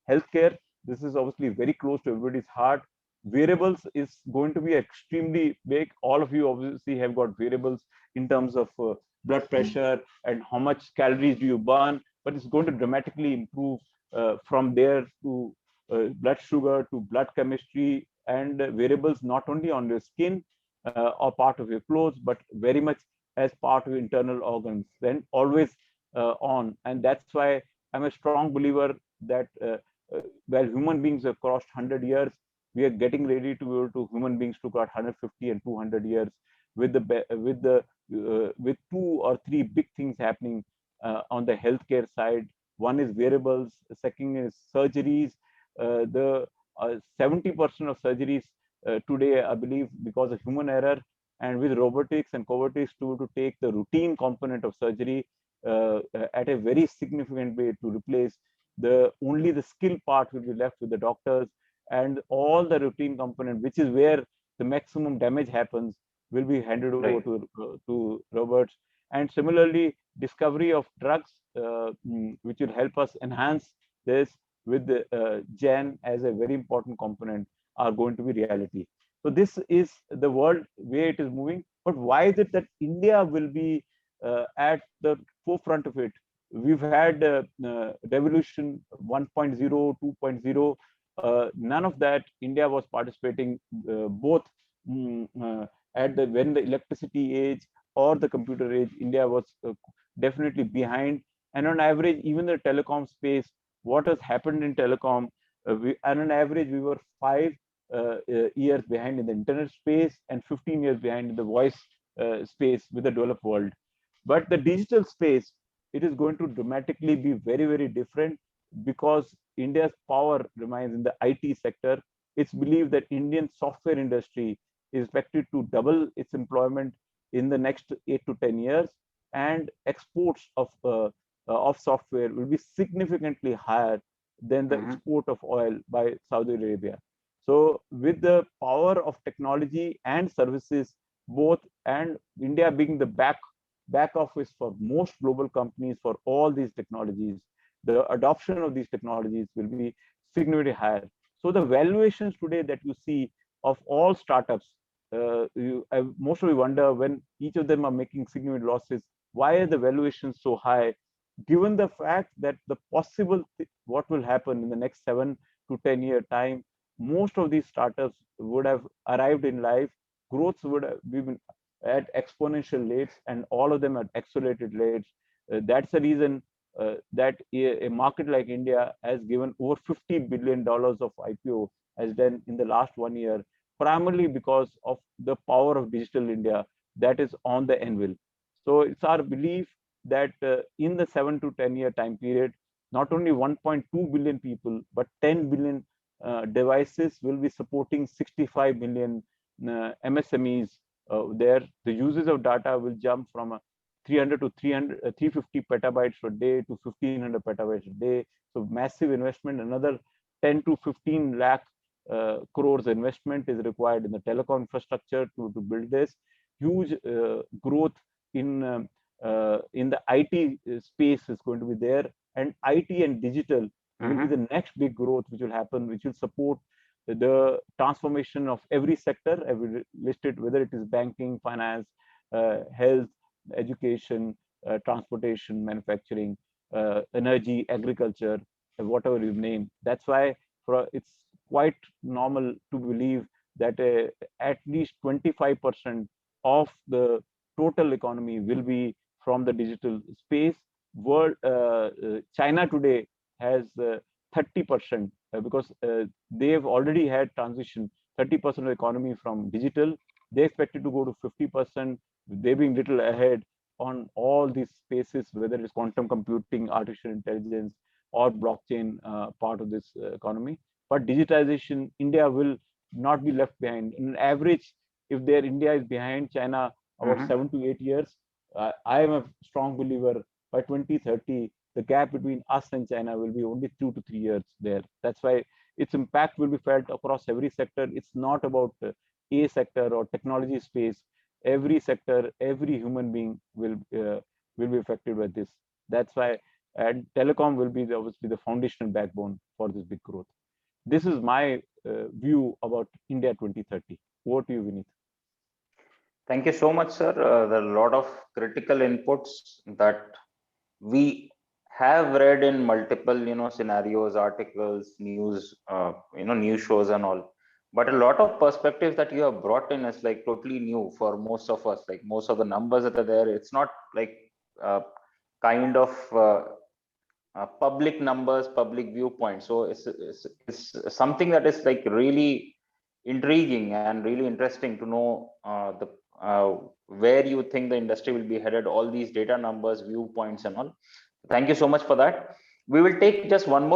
healthcare. This is obviously very close to everybody's heart. Wearables is going to be extremely big. All of you obviously have got wearables in terms of blood pressure and how much calories do you burn, but it's going to dramatically improve from there to blood sugar to blood chemistry, and wearables not only on your skin or part of your clothes, but very much as part of your internal organs, then always on. And that's why I'm a strong believer that while human beings have crossed 100 years, we are getting ready to be able to human beings to cross 150 and 200 years with with 2 or 3 big things happening on the healthcare side. One is wearables, the second is surgeries. The 70% of surgeries today, I believe, because of human error, and with robotics and cobotics to take the routine component of surgery at a very significant way to replace only the skill part will be left with the doctors, and all the routine component, which is where the maximum damage happens, will be handed over to robots. And similarly, discovery of drugs, which will help us enhance this with the Gen as a very important component, are going to be reality. So this is the world where it is moving. But why is it that India will be at the forefront of it? We've had revolution 1.0, 2.0. None of that India was participating both at when the electricity age or the computer age. India was definitely behind. And on average, even the telecom space, what has happened in telecom, and on average, we were 5 years behind in the internet space and 15 years behind in the voice space with the developed world. But the digital space, it is going to dramatically be very, very different, because India's power remains in the IT sector. It's believed that Indian software industry is expected to double its employment in the next 8 to 10 years, and exports of software will be significantly higher than the export of oil by Saudi Arabia. So with the power of technology and services both, and India being the back office for most global companies for all these technologies, the adoption of these technologies will be significantly higher. So the valuations today that you see of all startups, most of you wonder, when each of them are making significant losses, why are the valuations so high? Given the fact that the possible what will happen in the next 7 to 10 year time, most of these startups would have arrived in life, growths would have been at exponential rates, and all of them at accelerated rates. That's the reason that a market like India has given over $50 billion of IPO has done in the last 1 year, primarily because of the power of digital India that is on the anvil. So it's our belief that in the 7 to 10 year time period, not only 1.2 billion people, but 10 billion devices will be supporting 65 million MSMEs there. The uses of data will jump from 300 to 350 petabytes per day to 1500 petabytes a day. So massive investment, another 10 to 15 lakh crores investment is required in the telecom infrastructure to build this. Huge growth in the IT space is going to be there, and IT and digital will be the next big growth which will happen, which will support the transformation of every sector, every listed, whether it is banking, finance, health, education, transportation, manufacturing, energy, agriculture, whatever you name. That's why it's quite normal to believe that at least 25% of the total economy will be from the digital space. China today has 30% because they've already had transition 30% of the economy from digital. They expected to go to 50%. They've been little ahead on all these spaces, whether it's quantum computing, artificial intelligence, or blockchain part of this economy. But digitization, India will not be left behind. In average, if their India is behind China about 7 to 8 years, I am a strong believer by 2030, the gap between us and China will be only 2 to 3 years there. That's why its impact will be felt across every sector. It's not about a sector or technology space. Every sector, every human being will be affected by this. That's why, and telecom will be obviously the foundational backbone for this big growth. This is my view about India 2030. Over to you, Vineet. Thank you so much, sir. There are a lot of critical inputs that we have read in multiple, scenarios, articles, news, news shows and all. But a lot of perspectives that you have brought in is like totally new for most of us. Like most of the numbers that are there, it's not like kind of public numbers, public viewpoint. So it's something that is like really intriguing and really interesting to know where you think the industry will be headed, all these data numbers, viewpoints and all. Thank you so much for that. We will take just one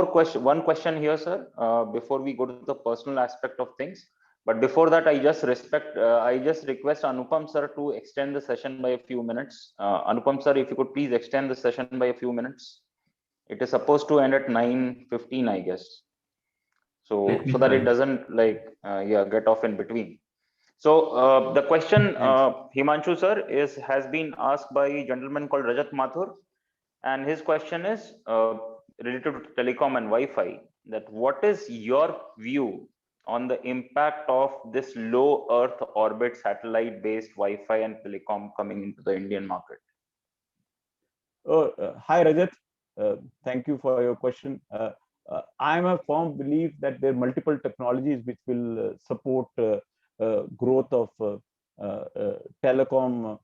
question here, sir, before we go to the personal aspect of things. But before that, I just request Anupam sir to extend the session by a few minutes. Anupam sir, if you could please extend the session by a few minutes. It is supposed to end at 9:15, I guess. So that it doesn't like get off in between. So the question, Himanshu sir, has been asked by a gentleman called Rajat Mathur, and his question is related to telecom and Wi-Fi. That what is your view on the impact of this low Earth orbit satellite-based Wi-Fi and telecom coming into the Indian market? Hi Rajat, thank you for your question. I'm a firm belief that there are multiple technologies which will support growth of telecom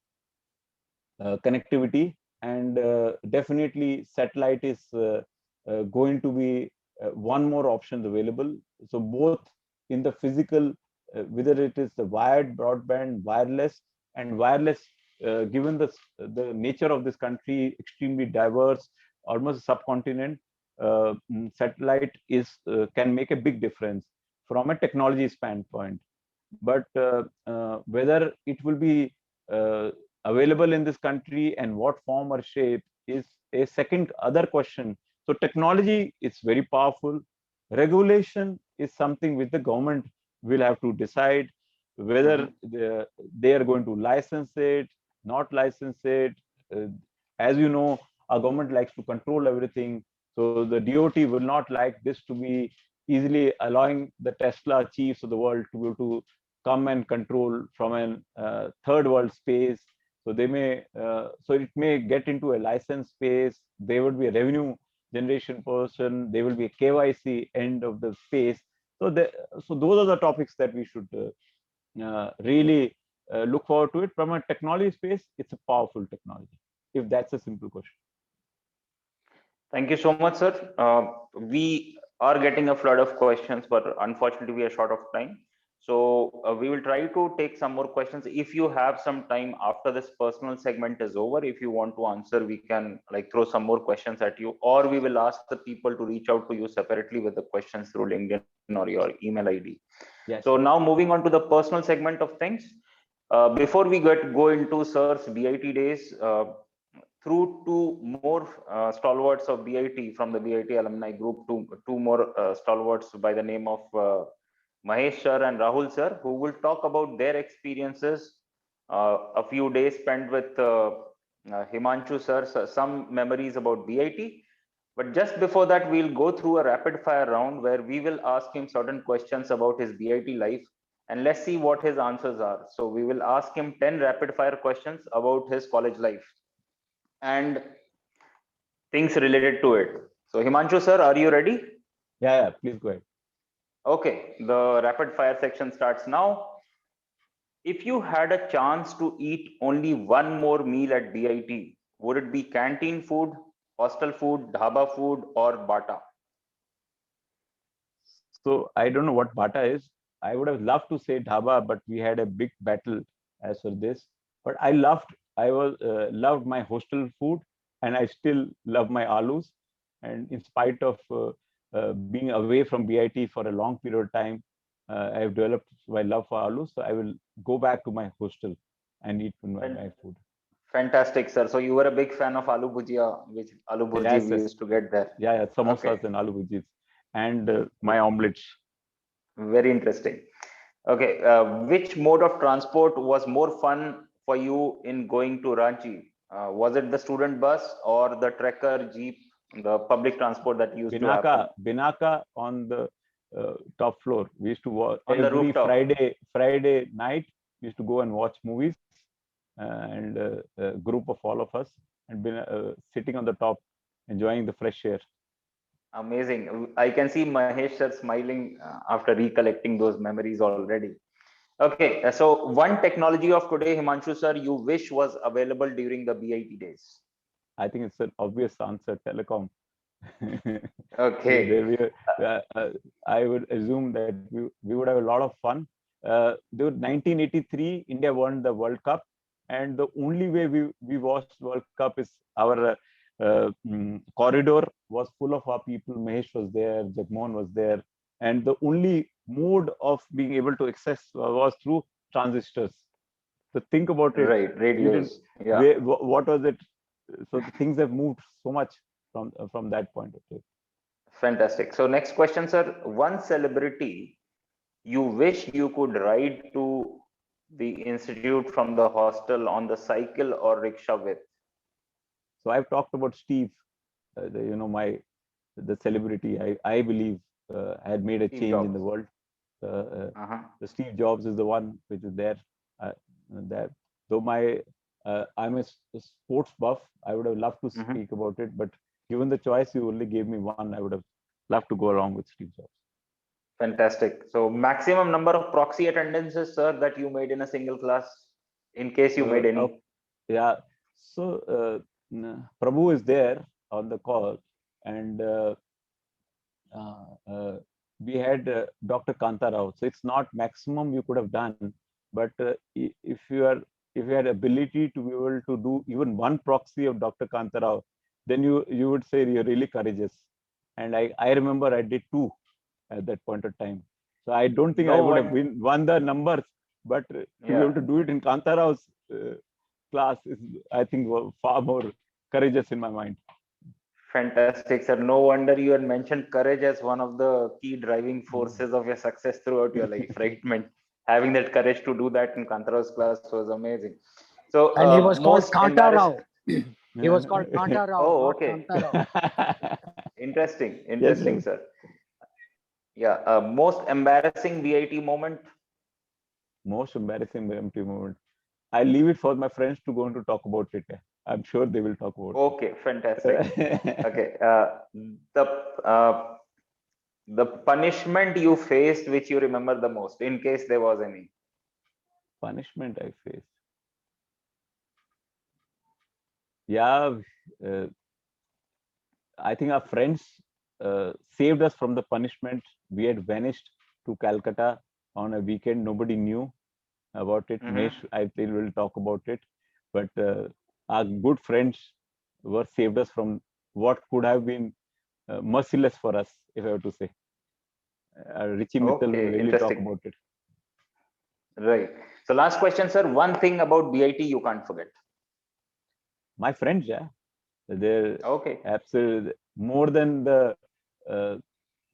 connectivity, and definitely satellite is going to be one more option available. So both in the physical, whether it is the wired, broadband, wireless, and wireless, given the nature of this country, extremely diverse, almost a subcontinent, satellite is can make a big difference from a technology standpoint. But whether it will be available in this country and what form or shape is a other question. So technology is very powerful. Regulation is something which the government will have to decide whether they are going to license it, not license it. As you know, our government likes to control everything. So the DOT will not like this to be easily allowing the Tesla chiefs of the world to be able to come and control from a third world space. So they may, so it may get into a license space. There would be a revenue generation person. There will be a KYC end of the space. So those are the topics that we should really look forward to it. From a technology space, it's a powerful technology, if that's a simple question. Thank you so much, sir. We are getting a flood of questions, but unfortunately we are short of time. So we will try to take some more questions. If you have some time after this personal segment is over, if you want to answer, we can like throw some more questions at you, or we will ask the people to reach out to you separately with the questions through LinkedIn or your email ID. Yes. So now moving on to the personal segment of things. Before we go into sir's BIT days, through two more stalwarts of BIT from the BIT alumni group, two more stalwarts by the name of Mahesh sir and Rahul sir, who will talk about their experiences, a few days spent with Himanshu sir, some memories about BIT, But just before that, we'll go through a rapid fire round where we will ask him certain questions about his BIT life, and let's see what his answers are. So we will ask him 10 rapid fire questions about his college life and things related to it. So Himanshu sir, are you ready? Yeah, please go ahead. Okay, the rapid fire section starts now. If you had a chance to eat only one more meal at BIT, would it be canteen food, hostel food, dhaba food, or Bata? So I don't know what Bata is. I would have loved to say dhaba, but we had a big battle as for this. But loved my hostel food, and I still love my alus. And in spite of being away from BIT for a long period of time, I have developed my love for alus. So I will go back to my hostel and eat my food. Fantastic, sir. So you were a big fan of aloo bhujia, which aloo bhurji Yes, we yes. used to get there. Yeah, samosas Okay. and aloo bhujis, and my omelets. Very interesting. Okay, which mode of transport was more fun for you in going to Ranchi? Was it the student bus or the trekker, jeep, the public transport that used to happen Binaka on the top floor. We used to watch on the every rooftop? Friday night. We used to go and watch movies, and a group of all of us, and sitting on the top, enjoying the fresh air. Amazing. I can see Mahesh sir smiling after recollecting those memories already. Okay, so one technology of today, Himanshu sir, you wish was available during the BIT days. I think it's an obvious answer: telecom. Okay. I would assume that we would have a lot of fun. 1983, India won the World Cup, and the only way we watched World Cup is our corridor was full of our people. Mahesh was there, Jagmohan was there, and the only mode of being able to access was through transistors. So think about it. Right, You didn't. radios. Yeah. What was it? So things have moved so much from that point of view. Fantastic. So next question, sir. One celebrity you wish you could ride to the institute from the hostel on the cycle or rickshaw with? So I've talked about Steve, the celebrity I believe had made a Steve change in Jobs. the world. Uh-huh. The Steve Jobs is the one which is there. That though I'm a sports buff, I would have loved to Mhm. speak about it, but given the choice, you only gave me one. I would have loved to go along with Steve Jobs. Fantastic. So maximum number of proxy attendances, sir, that you made in a single class, in case you made any. Yeah. So Prabhu is there on the call, and we had Dr. Kanta Rao. So it's not maximum you could have done, but if you had ability to be able to do even one proxy of Dr. Kanta Rao, then you would say you're really courageous. And I remember I did two at that point of time. So I don't think I would have won the numbers, but to be able to do it in Kanta Rao's class is, I think, far more courageous in my mind. Fantastic, sir. No wonder you had mentioned courage as one of the key driving forces of your success throughout your life, right? Having that courage to do that in Kanta Rao's class was amazing. So, and he was called most Kanta Rao. embarrassing. He was called Kanta Rao, Oh, not okay. Kanta Rao. Interesting, Yes. sir. Yeah, most embarrassing BIT moment. Most embarrassing empty moment. I leave it for my friends to go on to talk about it. I'm sure they will talk about Okay, fantastic. it. Okay, the punishment you faced, which you remember the most, in case there was any. Punishment I faced. Yeah, I think our friends saved us from the punishment. We had vanished to Calcutta on a weekend. Nobody knew about it. Mesh, I think will talk about it. But our good friends were saved us from what could have been merciless for us, if I were to say. Richie Mittal will really talk about it. Right. So last question, sir. One thing about BIT you can't forget. My friends, yeah. They're okay. Absolutely more than the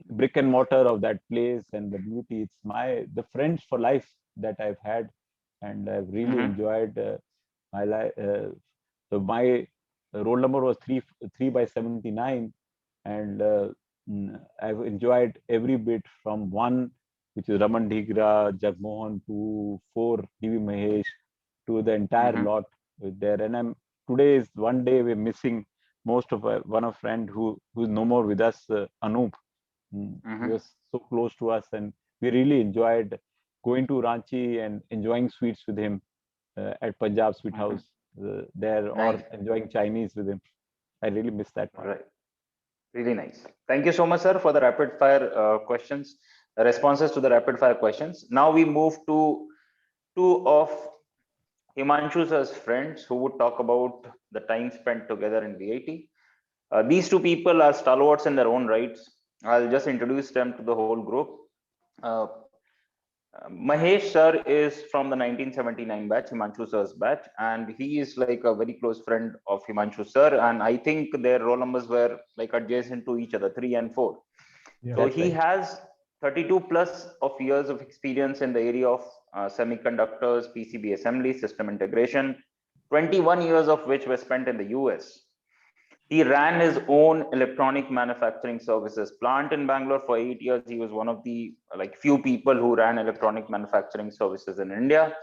brick and mortar of that place and the beauty. It's the friends for life that I've had, and I've really enjoyed my life. So my roll number was 3 by 79, and I've enjoyed every bit from one, which is Raman Dhigra, Jagmohan, to 4, DV Mahesh, to the entire lot with there. And today is one day we're missing most of one of friend who's no more with us, Anup. He was so close to us, and we really enjoyed going to Ranchi and enjoying sweets with him at Punjab Sweet House there, or enjoying Chinese with him. I really miss that part. Right. Really nice. Thank you so much, sir, for the rapid fire questions, responses to the rapid fire questions. Now we move to two of Himanshu sir's friends who would talk about the time spent together in VIT. These two people are stalwarts in their own rights. I'll just introduce them to the whole group. Mahesh sir is from the 1979 batch, Himanshu sir's batch, and he is like a very close friend of Himanshu sir. And I think their roll numbers were like adjacent to each other, 3 and 4. Yeah, so he has 32 plus of years of experience in the area of semiconductors, PCB assembly, system integration, 21 years of which were spent in the US. He ran his own electronic manufacturing services plant in Bangalore for 8 years. He was one of the few people who ran electronic manufacturing services in India.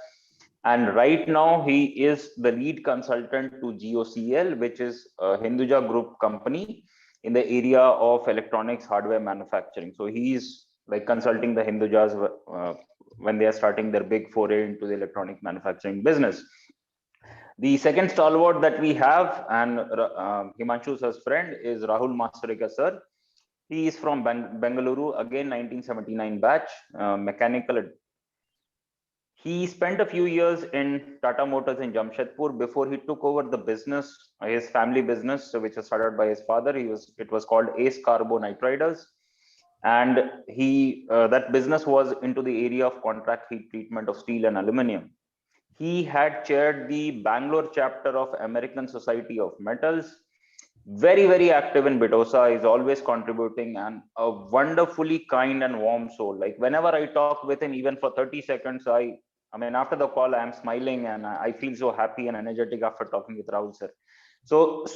And right now he is the lead consultant to GOCL, which is a Hinduja Group company in the area of electronics hardware manufacturing. So he's like consulting the Hindujas when they are starting their big foray into the electronic manufacturing business. The second stalwart that we have, and Himanshu sir's friend, is Rahul Masarika sir. He is from Bengaluru, again 1979 batch, mechanical. He spent a few years in Tata Motors in Jamshedpur before he took over the business, his family business, which was started by his father. It was called Ace Carbo Nitriders, and that business was into the area of contract heat treatment of steel and aluminium. He had chaired the Bangalore chapter of American Society of Metals. Very, very active in Bitosa, is always contributing, and a wonderfully kind and warm soul. Like whenever I talk with him, even for 30 seconds, I mean, after the call, I'm smiling and I feel so happy and energetic after talking with Rahul sir. So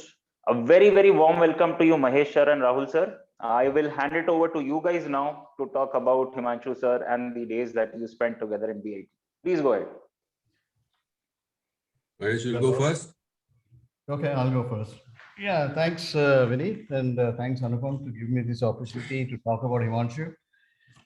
a very, very warm welcome to you, Mahesh sir and Rahul sir. I will hand it over to you guys now to talk about Himanshu sir and the days that you spent together in VIT. Please go ahead. Mahesh, you'll go first. Okay, I'll go first. Yeah, thanks, Vineet, and thanks, Anupam, to give me this opportunity to talk about Himanshu.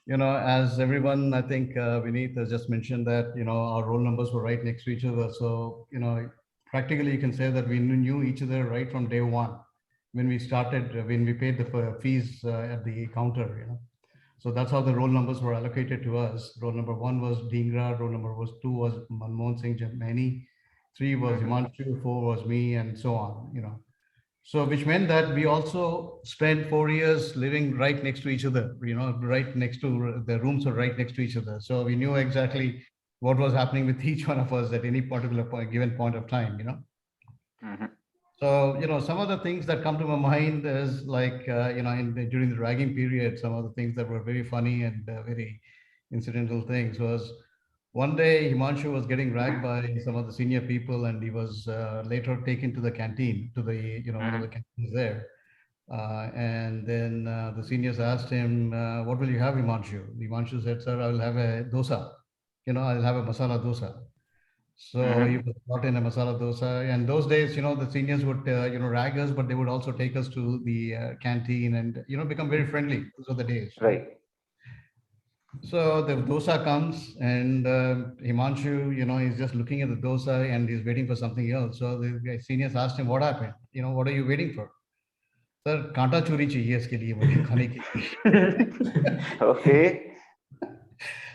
You know, as everyone, I think Vineet has just mentioned that, you know, our roll numbers were right next to each other. So, you know, practically you can say that we knew each other right from day one when we started, when we paid the fees at the counter, you know. So that's how the roll numbers were allocated to us. Roll number 1 was Dhingra, roll number 2 was Manmohan Singh Jamani, 3 was Himanshu, 4 was me, and so on, you know. So which meant that we also spent 4 years living right next to each other, you know, right next to, the rooms were right next to each other. So we knew exactly what was happening with each one of us at any particular given point of time, you know. So, you know, some of the things that come to my mind is like, you know, during the ragging period, some of the things that were very funny and very incidental things was, one day Himanshu was getting ragged by some of the senior people, and he was later taken to the canteen, to the, you know, one of the canteens there. And then the seniors asked him, what will you have, Himanshu? Himanshu said, sir, I will have a dosa. You know, I'll have a masala dosa. So he was brought in a masala dosa. And those days, you know, the seniors would, you know, rag us, but they would also take us to the canteen and, you know, become very friendly. Those are the days. Right. So the dosa comes, and Himanshu, you know, he's just looking at the dosa and he's waiting for something else. So the seniors asked him, what happened? You know, what are you waiting for? Sir, kanta churi chahiye iske liye mujhe khane ke. Okay.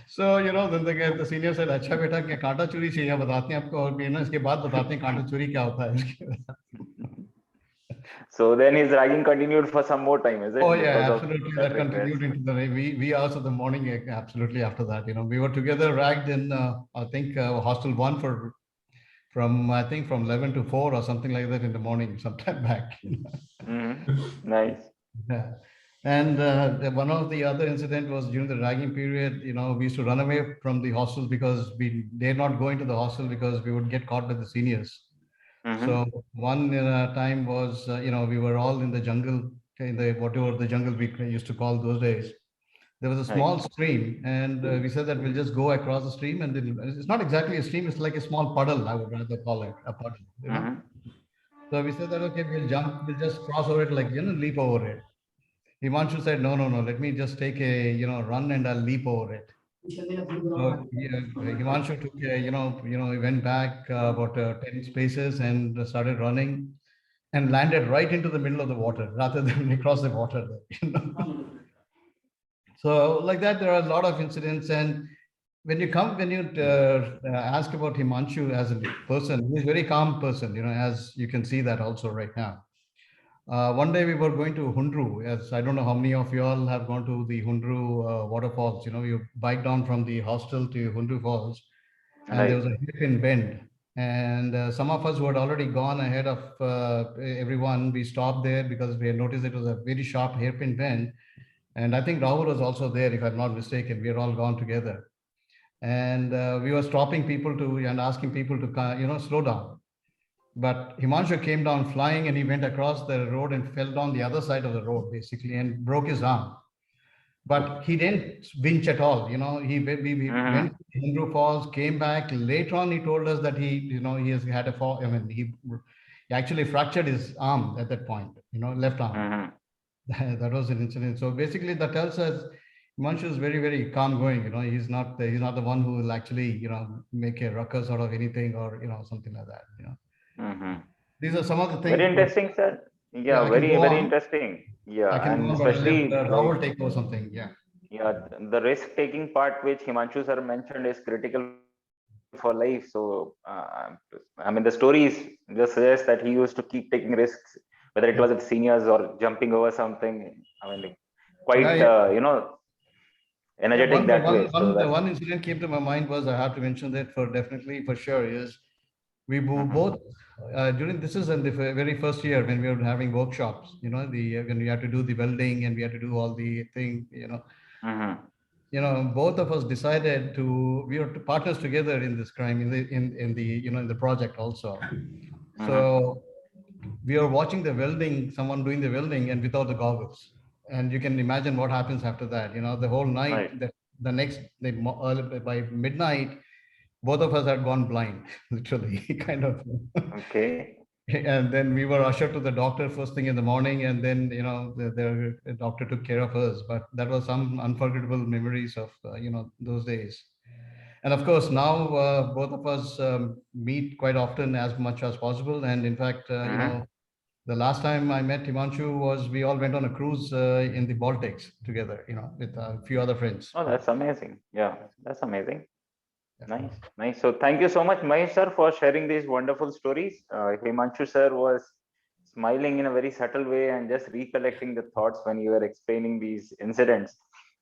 So, you know, then the senior said, अच्छा बेटा क्या कांटा चोरी चाहिए बताते हैं आपको, और ना इसके बाद बताते हैं कांटा चोरी क्या होता है. So then his ragging continued for some more time, is it? Oh yeah, absolutely. That continued into the wee hours of the morning. Absolutely. After that, you know, we were together ragged in I think hostel 1 from 11 to 4 or something like that in the morning, sometime back. Nice. Yeah. And one of the other incident was during the ragging period. You know, we used to run away from the hostels because we dared not go into the hostel because we would get caught by the seniors. So one time was, you know, we were all in the jungle in the whatever the jungle we used to call those days. There was a small stream, and we said that we'll just go across the stream, and then it's not exactly a stream; it's like a small puddle. I would rather call it a puddle. You know? So we said that okay, we'll jump, we'll just cross over it, like leap over it. Himanshu said, no, let me just take a run and I'll leap over it. So Himanshu took he went back about 10 spaces and started running, and landed right into the middle of the water rather than across the water. So like that, there are a lot of incidents. And when you ask about Himanshu as a person, he's a very calm person, as you can see that also right now. One day we were going to Hundru, as I don't know how many of you all have gone to the Hundru waterfalls. You bike down from the hostel to Hundru Falls, and there was a hairpin bend. And some of us who had already gone ahead of everyone, we stopped there because we had noticed it was a very sharp hairpin bend. And I think Rahul was also there, if I'm not mistaken. We had all gone together. And we were stopping people and asking people to, slow down. But Himanshu came down flying, and he went across the road and fell down the other side of the road, basically, and broke his arm. But he didn't winch at all. He went to Hundru Falls, came back. Later on, he told us that he has had a fall. I mean, he actually fractured his arm at that point, left arm. That was an incident. So basically, that tells us Himanshu is very, very calm going. He's not the one who will actually, make a ruckus out of anything or, something like that. These are some of the things. Very interesting, sir. Yeah, very interesting. Yeah, and especially Rahul take over something. Yeah. Yeah, the risk-taking part which Himanshu sir mentioned is critical for life. So, I mean, the stories just suggest that he used to keep taking risks, whether it was with seniors or jumping over something. I mean, quite energetic that way. One incident came to my mind was, I have to mention that for sure, is we both this is in the very first year when we were having workshops, when we had to do the welding and we had to do all the thing, both of us decided we were partners together in this crime in the project also. So we are watching the welding, someone doing the welding and without the goggles, and you can imagine what happens after that. The whole night, the next day, by midnight, both of us had gone blind, literally, kind of. Okay. And then we were ushered to the doctor first thing in the morning, and then the doctor took care of us. But that was some unforgettable memories of those days. And of course, now both of us meet quite often, as much as possible. And in fact, the last time I met Himanshu was we all went on a cruise in the Baltics together, with a few other friends. Oh, that's amazing. Yeah, that's amazing. Nice. So thank you so much, Mahesh sir, for sharing these wonderful stories. Himanshu sir was smiling in a very subtle way and just recollecting the thoughts when you were explaining these incidents.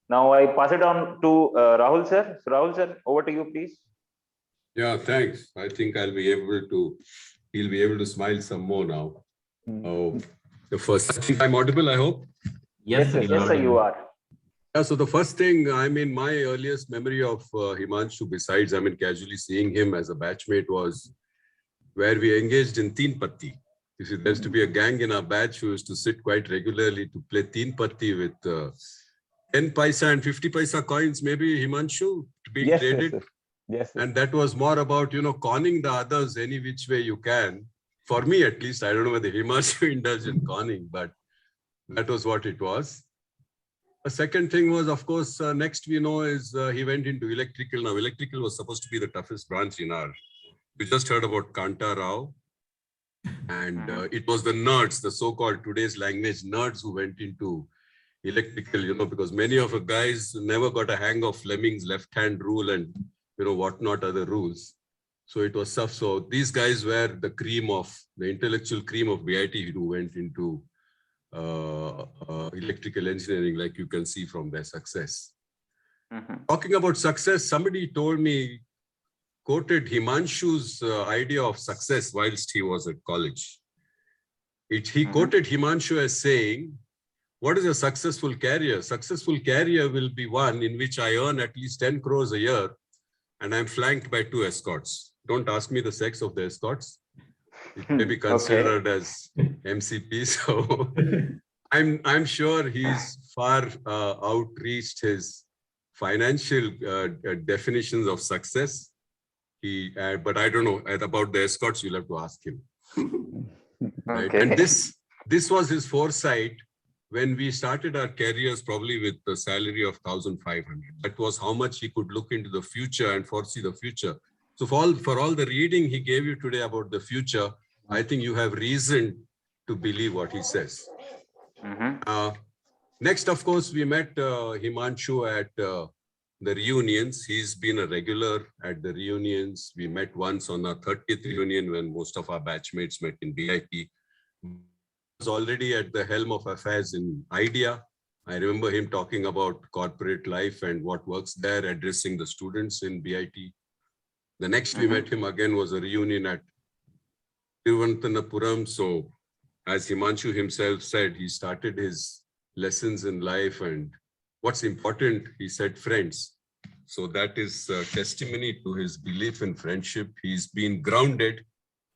Now I pass it on to Rahul sir. So Rahul sir, over to you, please. Yeah, thanks. I think he'll be able to smile some more now. The first, I think I'm audible, I hope. Yes, sir, you are. Yeah, so the first thing, my earliest memory of Himanshu, besides, casually seeing him as a batchmate, was where we engaged in Teen Patti. You see, there used to be a gang in our batch who used to sit quite regularly to play Teen Patti with 10 paisa and 50 paisa coins, maybe, Himanshu, being traded. Yes. And that was more about, conning the others any which way you can. For me, at least, I don't know whether Himanshu indulged in conning, but that was what it was. The second thing was, of course, next we know is he went into electrical. Now, electrical was supposed to be the toughest branch in our. We just heard about Kanta Rao. And it was the nerds, the so-called today's language nerds, who went into electrical, because many of the guys never got a hang of Fleming's left-hand rule and, whatnot other rules. So it was tough. So these guys were the intellectual cream of BIT who went into electrical engineering, like you can see from their success. Talking about success, somebody told me, quoted Himanshu's idea of success whilst he was at college. He quoted Himanshu as saying, what is a successful career? Successful career will be one in which I earn at least 10 crores a year and I'm flanked by 2 escorts. Don't ask me the sex of the escorts. It may be considered as MCP. So I'm sure he's far outreached his financial definitions of success. But I don't know about the escorts. You'll have to ask him. Right? Okay. And this was his foresight when we started our careers, probably with the salary of 1,500. That was how much he could look into the future and foresee the future. So for all the reading he gave you today about the future, I think you have reason to believe what he says. Next, of course, we met Himanshu at the reunions. He's been a regular at the reunions. We met once on our 30th reunion when most of our batchmates met in BIT. He was already at the helm of affairs in IDEA. I remember him talking about corporate life and what works there, addressing the students in BIT. The next we met him again was a reunion at Thiruvananthapuram. So as Himanshu himself said, he started his lessons in life, and what's important, he said, friends. So that is a testimony to his belief in friendship. He's been grounded,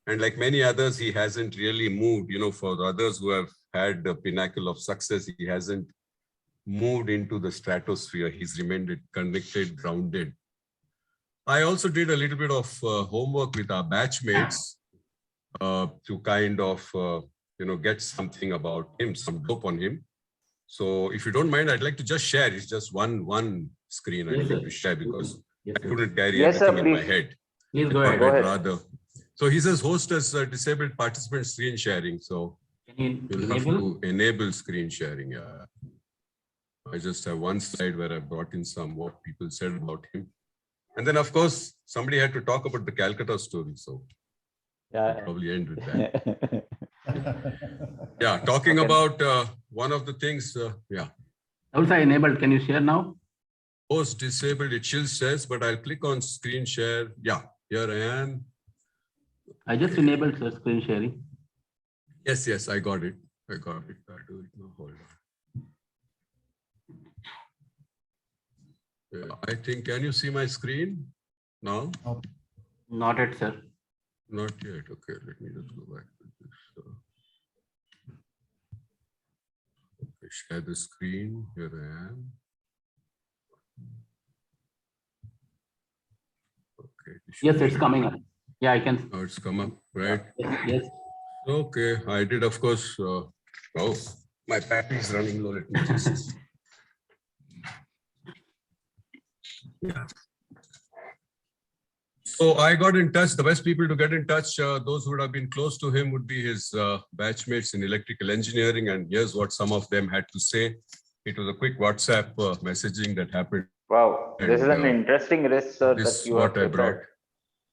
and like many others, he hasn't really moved. You know, for others who have had the pinnacle of success, he hasn't moved into the stratosphere. He's remained connected, grounded. I also did a little bit of homework with our batchmates to kind of get something about him, some dope on him. So if you don't mind, I'd like to just share. It's just one screen I'd like to share because I couldn't carry everything in my head. Please go ahead. Rather. So he says host as disabled participant screen sharing. So Can you you'll have enable? to enable screen sharing. Yeah. I just have one slide where I brought in some what people said about him. And then, of course, somebody had to talk about the Calcutta story. So I'll probably end with that. Yeah, talking about one of the things, Also enabled. Can you share now? Host disabled, it still says, but I'll click on screen share. Yeah, here I am. I just enabled screen sharing. Yes, I got it. I'll do it now. Hold on. Yeah, I think, can you see my screen now? Not yet, sir. Not yet. Okay, let me just go back to this. Okay, share the screen. Here I am. Okay. Yes, it's coming up. Yeah, I can. Now it's come up, right? Yes. Okay, I did, of course. Oh, my battery is running low. Let me just. Yeah. So I got in touch. The best people to get in touch, those who would have been close to him would be his batchmates in electrical engineering. And here's what some of them had to say. It was a quick WhatsApp messaging that happened. Wow, this is an interesting risk, sir. This that is you what have I to brought. talk.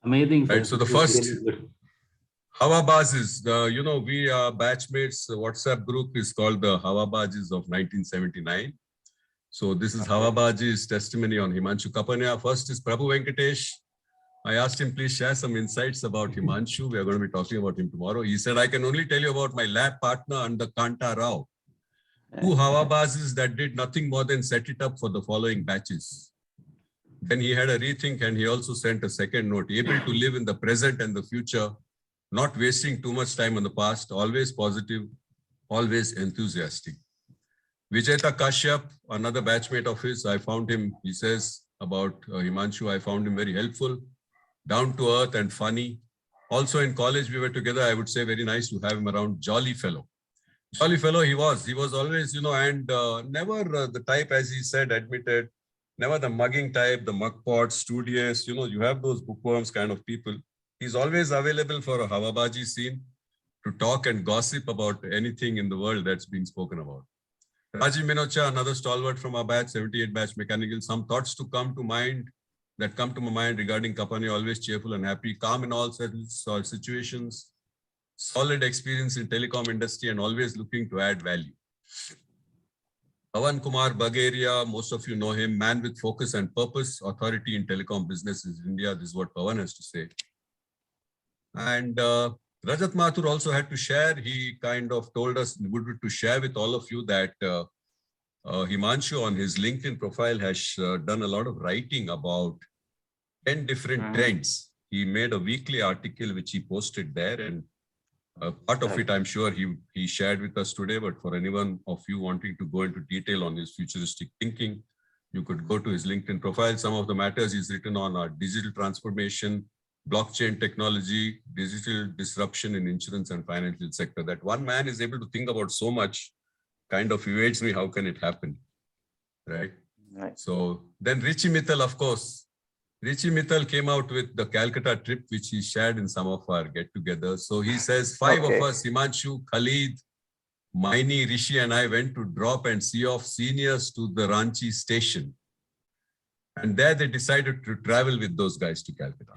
Amazing. Right, so the first Hawabazis, we batchmates WhatsApp group is called the Hawabazis of 1979. So this is Hawabaji's testimony on Himanshu Kapania. First is Prabhu Venkatesh. I asked him, please share some insights about Himanshu. We are going to be talking about him tomorrow. He said, I can only tell you about my lab partner under Kanta Rao. Two Hawabazis that did nothing more than set it up for the following batches. Then he had a rethink and he also sent a second note, able to live in the present and the future, not wasting too much time on the past, always positive, always enthusiastic. Vijayta Kashyap, another batchmate of his, I found him, he says about Himanshu, I found him very helpful, down to earth and funny. Also in college, we were together, I would say very nice to have him around, jolly fellow. Jolly fellow he was always, and never the type, as he said, admitted, never the mugging type, the mugpot, studious, you have those bookworms kind of people. He's always available for a Hawabaji scene to talk and gossip about anything in the world that's being spoken about. Rajiv Minocha, another stalwart from our batch, 78 batch mechanical. Some thoughts to come to my mind regarding Kapani, always cheerful and happy, calm in all situations, solid experience in telecom industry and always looking to add value. Pawan Kumar Bagaria, most of you know him, man with focus and purpose, authority in telecom businesses in India. This is what Pawan has to say. And Rajat Mathur also had to share. He kind of told us good to share with all of you that Himanshu on his LinkedIn profile has done a lot of writing about 10 different trends. He made a weekly article which he posted there, and Part of Right. it, I'm sure he shared with us today, but for anyone of you wanting to go into detail on his futuristic thinking, you could go to his LinkedIn profile. Some of the matters he's written on are digital transformation, blockchain technology, digital disruption in insurance and financial sector. That one man is able to think about so much kind of evades me. How can it happen? Right. Right. So then Richie Mittal, of course, Richie Mittal came out with the Calcutta trip, which he shared in some of our get-togethers. So he says, five Okay. of us, Himanshu, Khalid, Maini, Rishi, and I went to drop and see off seniors to the Ranchi station. And there they decided to travel with those guys to Calcutta.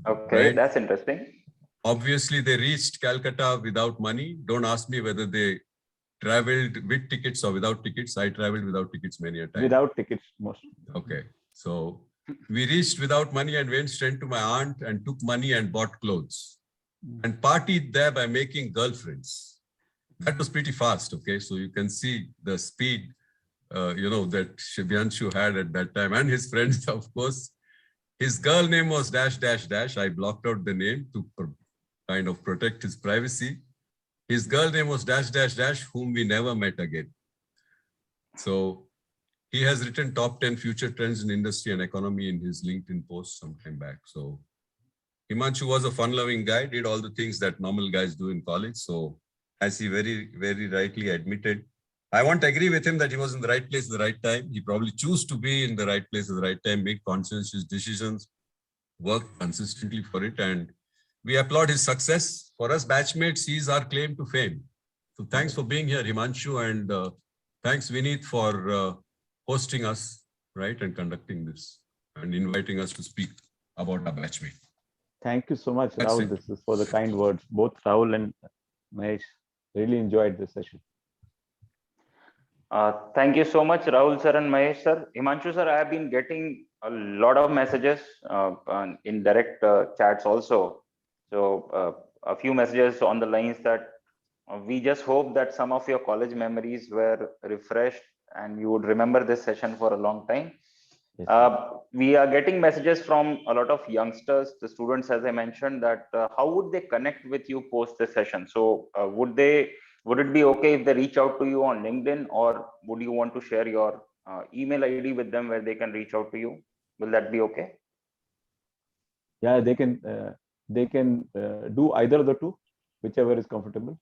Okay, Right. that's interesting. Obviously, they reached Calcutta without money. Don't ask me whether they traveled with tickets or without tickets. I traveled without tickets many a time. Without tickets, most. Okay. So we reached without money and went straight to my aunt and took money and bought clothes and partied there by making girlfriends. That was pretty fast. Okay. So you can see the speed, that Shubhyanshu had at that time, and his friends, of course. His girl name was dash, dash, dash. I blocked out the name to kind of protect his privacy. His girl name was dash, dash, dash, whom we never met again. So he has written top 10 future trends in industry and economy in his LinkedIn post some time back. So Himanshu was a fun-loving guy, did all the things that normal guys do in college. So as he very, very rightly admitted, I won't agree with him that he was in the right place at the right time. He probably chose to be in the right place at the right time, make conscientious decisions, work consistently for it. And we applaud his success. For us batchmates, he's our claim to fame. So thanks for being here, Himanshu. And thanks, Vineet, for hosting us, right, and conducting this and inviting us to speak about our batchmate. Thank you so much, That's Rahul. it. This is for the kind words. Both Rahul and Mahesh really enjoyed this session. Thank you so much, Rahul sir and Mahesh sir. Himanshu sir, I have been getting a lot of messages in direct chats also. So a few messages on the lines that we just hope that some of your college memories were refreshed and you would remember this session for a long time. Yes, We are getting messages from a lot of youngsters, the students, as I mentioned, that how would they connect with you post this session? So would it be okay if they reach out to you on LinkedIn, or would you want to share your email ID with them where they can reach out to you? Will that be okay? yeah, they can do either of the two, whichever is comfortable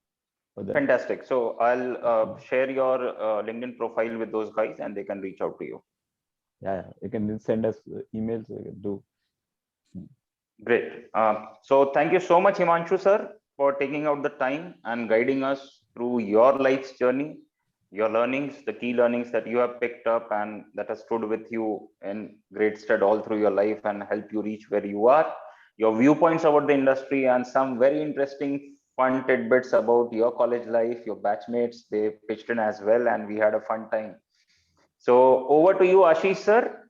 for them. Fantastic. So I'll share your LinkedIn profile with those guys and they can reach out to you. Yeah, you can send us emails. We can do. Great. So thank you so much, Himanshu sir, for taking out the time and guiding us through your life's journey, your learnings, the key learnings that you have picked up and that has stood with you in great stead all through your life and helped you reach where you are, your viewpoints about the industry, and some very interesting fun tidbits about your college life, your batchmates, they pitched in as well, and we had a fun time. So over to you, Ashish sir.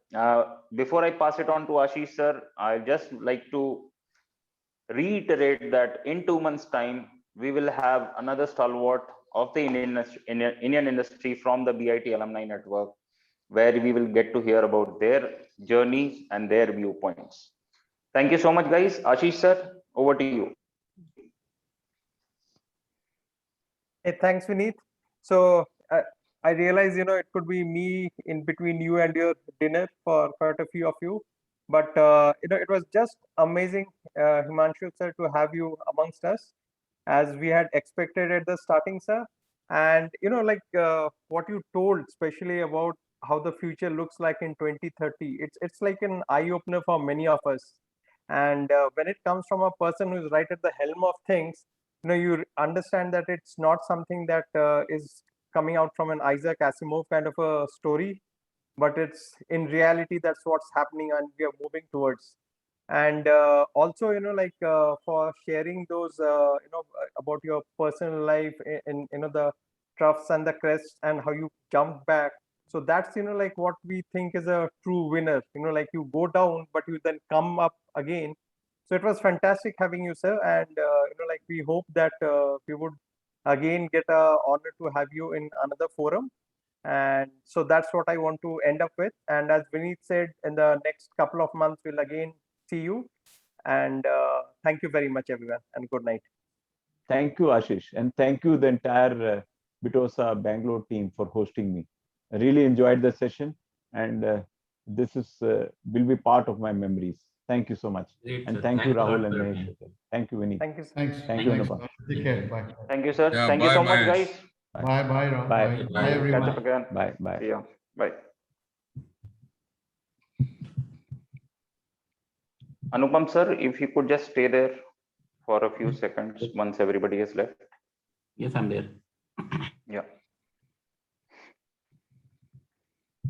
Before I pass it on to Ashish sir, I'd just like to reiterate that in 2 months' time, we will have another stalwart of the Indian industry from the BIT Alumni Network, where we will get to hear about their journeys and their viewpoints. Thank you so much, guys. Ashish sir, over to you. Hey, thanks, Vineet. So I realize, it could be me in between you and your dinner for quite a few of you. But, it was just amazing, Himanshu sir, to have you amongst us, as we had expected at the starting, sir. And, what you told, especially about how the future looks like in 2030, it's like an eye-opener for many of us. And when it comes from a person who's right at the helm of things, you understand that it's not something that is coming out from an Isaac Asimov kind of a story, but it's in reality that's what's happening and we are moving towards. And also, for sharing those, about your personal life in the troughs and the crests and how you jumped back. So that's, what we think is a true winner. Like you go down, but you then come up again. So it was fantastic having you, sir. And, we hope that we would again get a honor to have you in another forum. And so that's what I want to end up with. And as Vineet said, in the next couple of months, we'll again see you. And thank you very much, everyone, and good night. Thank you, Ashish, and thank you the entire Bitosa Bangalore team for hosting me. I really enjoyed the session, and this is will be part of my memories. Thank you so much, Great, and sir. thank you, Thanks a lot Rahul for and your Mahesh. time. Thank you, Vinny. Thank you, sir. Thanks. Thank you, Thanks. Anupam. Take care. Bye. Thank you, sir. Yeah, Thank you bye, so much, Mahesh. guys. Bye. Bye, Rahul. Bye. Bye. Bye. Bye, Catch everyone. up again. Bye. Bye. See ya. Bye. Anupam sir, if you could just stay there for a few seconds once everybody has left. Yes, I'm there.